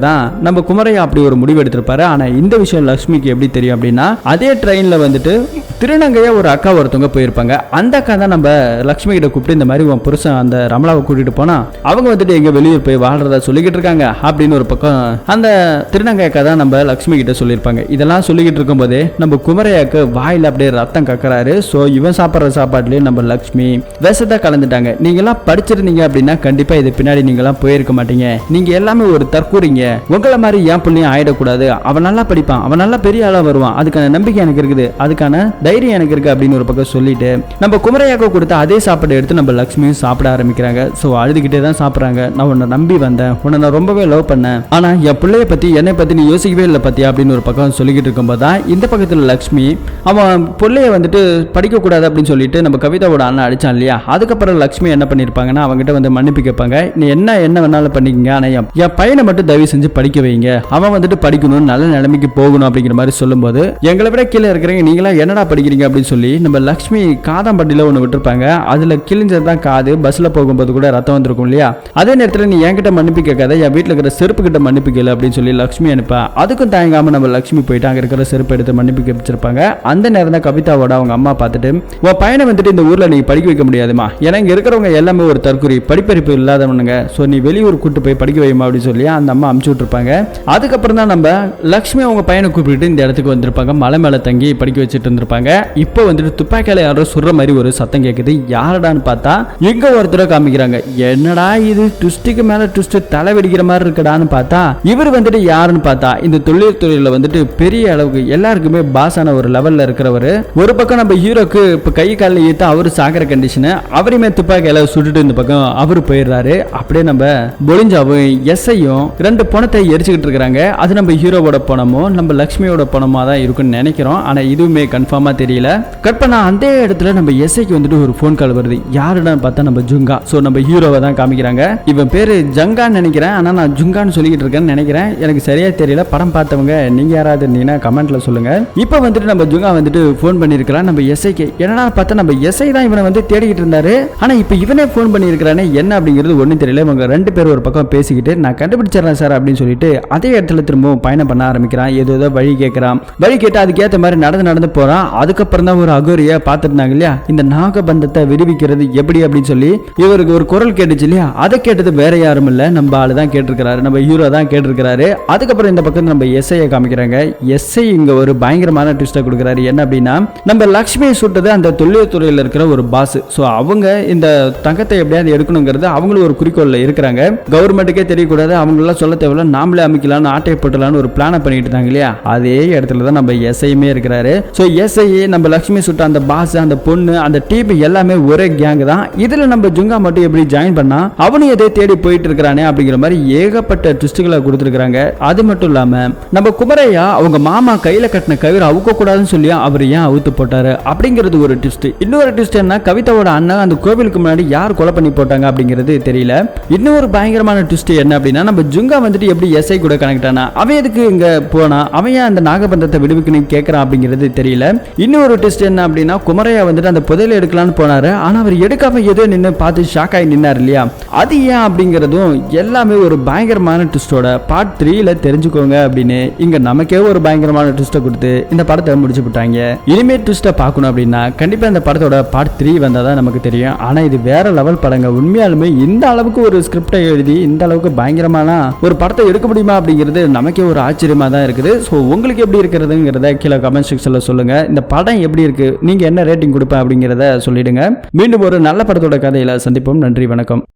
தான் நம்ம குமரையா அப்படி ஒரு முடிவு எடுத்திருப்பாரு. ஆனா இந்த விஷயம் லக்ஷ்மிக்கு எப்படி தெரியும் அப்படின்னா அதே ட்ரெயின்ல வந்துட்டு திருநங்கையா ஒரு அக்கா ஒருத்தவங்க போயிருப்பாங்க. அந்த அக்கா தான் நம்ம லக்ஷ்மி கிட்ட கூப்பிட்டு இந்த மாதிரி உன் புருஷன் அந்த ரமலாவை கூட்டிட்டு போனா அவங்க வந்துட்டு எங்க வெளியூர் போய் வாழ்றதா சொல்லிக்கிட்டு இருக்காங்க அப்படின்னு ஒரு பக்கம் அந்த திருநங்கை அக்கா தான் நம்ம லக்ஷ்மி கிட்ட சொல்லியிருப்பாங்க. இதெல்லாம் சொல்லிக்கிட்டு இருக்கும் போதே நம்ம குமரையாக்கு வாயில அப்படியே ரத்தம் கக்கறாரு. ஸோ இவன் சாப்பிட்ற சாப்பாட்டுலயே நம்ம லக்ஷ்மி விஷத்தை கலந்துட்டாங்க. நீங்க எல்லாம் படிச்சிருந்தீங்க அப்படின்னா கண்டிப்பா இது பின்னாடி நீங்க எல்லாம் போயிருக்க மாட்டீங்க. நீங்க எல்லாமே ஒரு தற்கூறிங்க. உங்களை மாதிரி என் பிள்ளையும் ஆயிடக்கூடாது. அவன் நல்லா படிப்பான், அவன் நல்லா பெரிய ஆளா வருவான், அதுக்கான நம்பிக்கை எனக்கு இருக்குது, அதுக்கான தைரியம் எனக்கு இருக்கு அப்படின்னு ஒரு பக்கம் சொல்லிட்டு நம்ம குமரையாக்கு கொடுத்த அதே சாப்பாடு எடுத்து நம்ம லக்ஷ்மியும் சாப்பிட ஆரம்பிக்கிறாங்க. ஸோ அழுதுகிட்டே தான் சாப்பிட்றாங்க. நான் உன்னை நம்பி வந்தேன், உன்னை நான் ரொம்பவே லவ் பண்ணேன், ஆனா என் பிள்ளைய பத்தி என்னை பத்தி நீ யோசிக்கவே இல்லை பத்தியா அப்படின்னு ஒரு பக்கம் சொல்லிக்கிட்டு இருக்கும்போது தான் இந்த பக்கத்தில் லக்ஷ்மி அவன் பிள்ளைய வந்துட்டு படிக்கக்கூடாது அப்படின்னு சொல்லிட்டு நம்ம கவிதாவோட அண்ணன் அடிச்சான் இல்லையா. அதுக்கப்புறம் லக்ஷ்மி என்ன பண்ணிருப்பாங்கன்னா அவங்ககிட்ட வந்து மன்னிப்பு கேட்பாங்க. நீ என்ன வேணாலும் பண்ணிக்கங்க, ஆனா என் பையனை மட்டும் தயவு செஞ்சு படிக்க வைங்க, அவன் வந்துட்டு படிக்கணும், நல்ல நிலைமைக்கு போகணும் அப்படிங்கிற மாதிரி சொல்லும்போது எங்களை விட கீழே இருக்கிறீங்க நீங்களா என்னடா படிக்கிறீங்க அப்படின்னு சொல்லி நம்ம லக்ஷ்மி காதாம்பட்டியில ஒன்று விட்டுருப்பாங்க. அதுல கிழிஞ்சது தான் காது. பஸ்ல போகும்போது கூட ரத்தம் வந்திருக்கும் இல்லையா, அதே நேரத்தில் நீ என்கிட்ட மன்னிப்பு கேட்காத, என் வீட்டில் இருக்கிற செருப்பு கிட்ட மன்னிப்பு கேளு அப்படின்னு சொல்லி லக்ஷ்மி அனுப்பா. அதுக்கும் தயங்காம நம்ம லக்ஷ்மி போயிட்டு அங்க இருக்கிற செருப்பு எடுத்து மன்னிப்பு கேட்பிச்சிருப்பாங்க. அந்த நேரம் தான் கவிதாவோட அவங்க அம்மா பார்த்துட்டு, உன் பையனை வந்துட்டு இந்த ஊர்ல நீ படிக்க வைக்க முடியாதுமா, ஏன்னா இங்க இருக்கிறவங்க எல்லாமே ஒரு தற்கொலை படிப்பறிப்பு இல்லாதவனுங்க, ஸோ நீ வெளியூர் கூட்டு போய் படிக்க வைமா அப்படின்னு சொல்லி அந்த அம்மா அமுச்சு விட்டுருப்பாங்க. அதுக்கப்புறம் தான் நம்ம லக்ஷ்மி அவங்க பையனை கூப்பிட்டு இந்த இடத்துக்கு வந்திருப்பாங்க. மலை மேல தங்கி படிக்க வச்சுட்டு இருந்திருப்பாங்க. இப்போ வந்துட்டு துப்பாக்கியால யாரோ சுடுற மாதிரி ஒரு சத்தம் கேட்குது. யாரடான்னு பார்த்தா இங்க ஒருத்தர காமிக்கிறாங்க. என்னடா இது ட்விஸ்டுக்கு மேல ட்விஸ்ட், தலை வெடிக்கிற மாதிரி இருக்கடான்னு பார்த்தா இவர் வந்துட்டு யாருன்னு பார்த்தா இந்த தொழில்துறையில வந்துட்டு பெரிய அளவுக்கு எல்லாருக்குமே பாஸான ஒரு லெவல்ல இருக்கிறவர். ஒரு பக்கம் நம்ம ஹீரோக்கு இப்ப கை காலில் ஈத்த அவரு சாகிற கண்டிஷன், அவரையுமே துப்பாக்கியால சுட்டுட்டு இந்த பக்கம் அவரு போயிடுறாரு. அப்படியே நம்ம பொலிஞ்சாவும் எஸ்ஐயும் ரெண்டு பணத்தை எரிச்சுக்கிட்டு இருக்கிறாங்க. அது நம்ம ஹீரோவோட பணமோ நம்ம லக்ஷ்மியோட பணமா தான் இருக்குன்னு நினைக்கிறோம். ஆனா இதுவுமே கன்ஃபார்மா தெரியல. கட் பண்ணா அந்த இடத்துல நம்ம எஸ்ஐக்கு வந்துட்டு ஒரு ஃபோன் கால் வருது. யாருடான்னு பார்த்தா நம்ம ஜுங்கா. ஸோ நம்ம ஹீரோவை தான் காமிக்கிறாங்க. இவன் பேரு ஜங்கான்னு நினைக்கிறேன், ஆனா நான் ஜுங்கான்னு சொல்லிக்கிட்டு இருக்கேன்னு நினைக்கிறேன், எனக்கு சரியா தெரியல. படம் பார்த்தவங்க நீங்க யாராவது இருந்தீங்கன்னா கமெண்ட்ல சொல்லுங்க. இப்போ வந்துட்டு நம்ம ஜுங்கா வந்துட்டு ஃபோன் பண்ணியிருக்கிறான் நம்ம எஸ்ஐக்கு. என்னடா பார்த்தா நம்ம எஸ்ஐ தான் இவனை வந்து தேடிக்கிட்டு இருந்தாரு, ஆனா இப்போ இவனே ஃபோன் பண்ணியிருக்கிறானே என்ன அப்படிங்கிறது ஒன்றும் தெரியல. இவங்க ரெண்டு பேரும் ஒரு பக்கம் பேசிக்கிட்டு நான் கண்டுபிடிச்சிடறேன் சார் அப்படின்னு சொல்லிட்டு அதே இடத்துல திரும்பவும் பயணம் பண்ண ஆரம்பிக்கிறான். ஏதோ வழி கேட்கிறான். வழி கேட்டு அதுக்கேற்ற மாதிரி நடந்து போறான். அதுக்கப்புறம் தான் ஒரு அகோரியை பார்த்துருந்தாங்க இல்லையா, இந்த நாகபந்தத்தை விடுவிக்கிறது எப்படி அப்படின்னு சொல்லி இவருக்கு ஒரு குரல் கேட்டுச்சு இல்லையா, அதை கேட்டது வேற யாரும் இல்ல நம்ம ஆளு தான் கேட்டிருக்கிறாரு, நம்ம ஹீரோ தான் கேட்டிருக்கிறாரு. அதுக்கப்புறம் இந்த பக்கம் நம்ம எஸ்ஐயை காமிக்கிறாங்க. எஸ்ஐ இங்க ஒரு பயங்கரமான ட்விஸ்டை கொடுக்குறாரு. என்ன அப்படின்னா நம்ம லக்ஷ்மியை சுட்டது அந்த தொழில்துறையில் இருக்கிற ஒரு பாஸ். ஸோ அவங்க இந்த தங்கத்தை எப்படியாவது எடுக்கணுங்கிறது அவங்களும் ஒரு குறிக்கோளில் இருக்கிறாங்க. கவர்மெண்ட்டுக்கே தெரியக்கூடாது, அவங்களெல்லாம் சொல்ல தேவையில்ல, நாமளே அமைக்கலாம்னு ஆட்டை போட்டலான்னு ஒரு பிளானை பண்ணிட்டு இருந்தாங்க இல்லையா, அதே இடத்துல தான் நம்ம எஸ்ஐயுமே இருக்கிறாரு. ஸோ எஸ்ஐ நம்ம லக்ஷ்மி சுட்ட அந்த பாஸ், அந்த பொண்ணு, அந்த டீம் எல்லாமே ஒரே கேங் தான். இதுல நம்ம ஜுங்கா மட்டும் எப்படி ஜாயின் பண்ணா அவனும் எதை தேடி போயிட்டு இருக்கிறானே அப்படிங்கிற மாதிரி ஏகப்பட்ட ட்விஸ்டுகளை கொடுத்துருக்காங்க. அது மட்டும் இல்லாம நம்ம குமரையா அவங்க மாமா கையில கட்டின கயிறு அவுக்க கூடாதுன்னு சொல்லி அவர் ஏன் அவுத்து போட்டாரு அப்படிங்கிறது ஒரு ட்விஸ்ட். இன்னொரு ட்விஸ்ட் என்ன, கவிதாவோட அண்ணன் அந்த கோவிலுக்கு முன்னாடி யார் கொலை பண்ணி போட்டாங்க அப்படிங்கிறது தெரியல. இன்னொரு பயங்கரமான ட்விஸ்ட் என்ன அப்படின்னா நம்ம ஜுங்கா வந்துட்டு எப்படி எஸ்ஐ கூட கனெக்ட் ஆனா, அவன் எதுக்கு இங்க போனா, அவன் ஏன் அந்த நாகபந்தத்தை விடுவிக்கணும் கேட்கறான் அப்படிங்கிறது தெரியல. இன்னொரு ட்விஸ்ட் என்ன அப்படின்னா குமரையா வந்துட்டு அந்த புதையலை எடுக்கலான்னு போனாரு, ஆனா அவர் எடுக்காம ஏதோ நின்று பார்த்து ஷாக் ஆகி நின்னார் இல்லையா, அது ஏன் அப்படிங்கிறதும் எல்லாமே ஒரு பயங்கரமான ட்விஸ்டோட பார்ட் 3ல தெரிஞ்சுக்கோங்க அப்படின்னு இங்க நமக்கே ஒரு பயங்கரமான ட்விஸ்ட்டை கொடுத்து இந்த படத்தை முடிச்சு விட்டாங்க. இனிமே ட்விஸ்ட்டை பார்க்கணும் அப்படின்னா கண்டிப்பா இந்த படத்தோட பார்ட் 3 வந்தாதான் நமக்கு தெரியும். ஆனா இது வேற லெவல் படங்க. உண்மையாலுமே இந்த அளவுக்கு ஒரு ஸ்கிரிப்டை எழுதி இந்த அளவுக்கு பயங்கரமான ஒரு படத்தை எடுக்க முடியுமா அப்படிங்கிறது நமக்கே ஒரு ஆச்சரியமா தான் இருக்குது. ஸோ உங்களுக்கு எப்படி இருக்கிறதுங்கிறத கீழே கமெண்ட் செக்ஷன்ல சொல்லுங்க. இந்த படம் எப்படி இருக்கு, நீங்க என்ன ரேட்டிங் கொடுப்பேன் அப்படிங்கிறத சொல்லிடுங்க. மீண்டும் ஒரு நல்ல படத்தோட கதையில சந்திப்போம். நன்றி, வணக்கம்.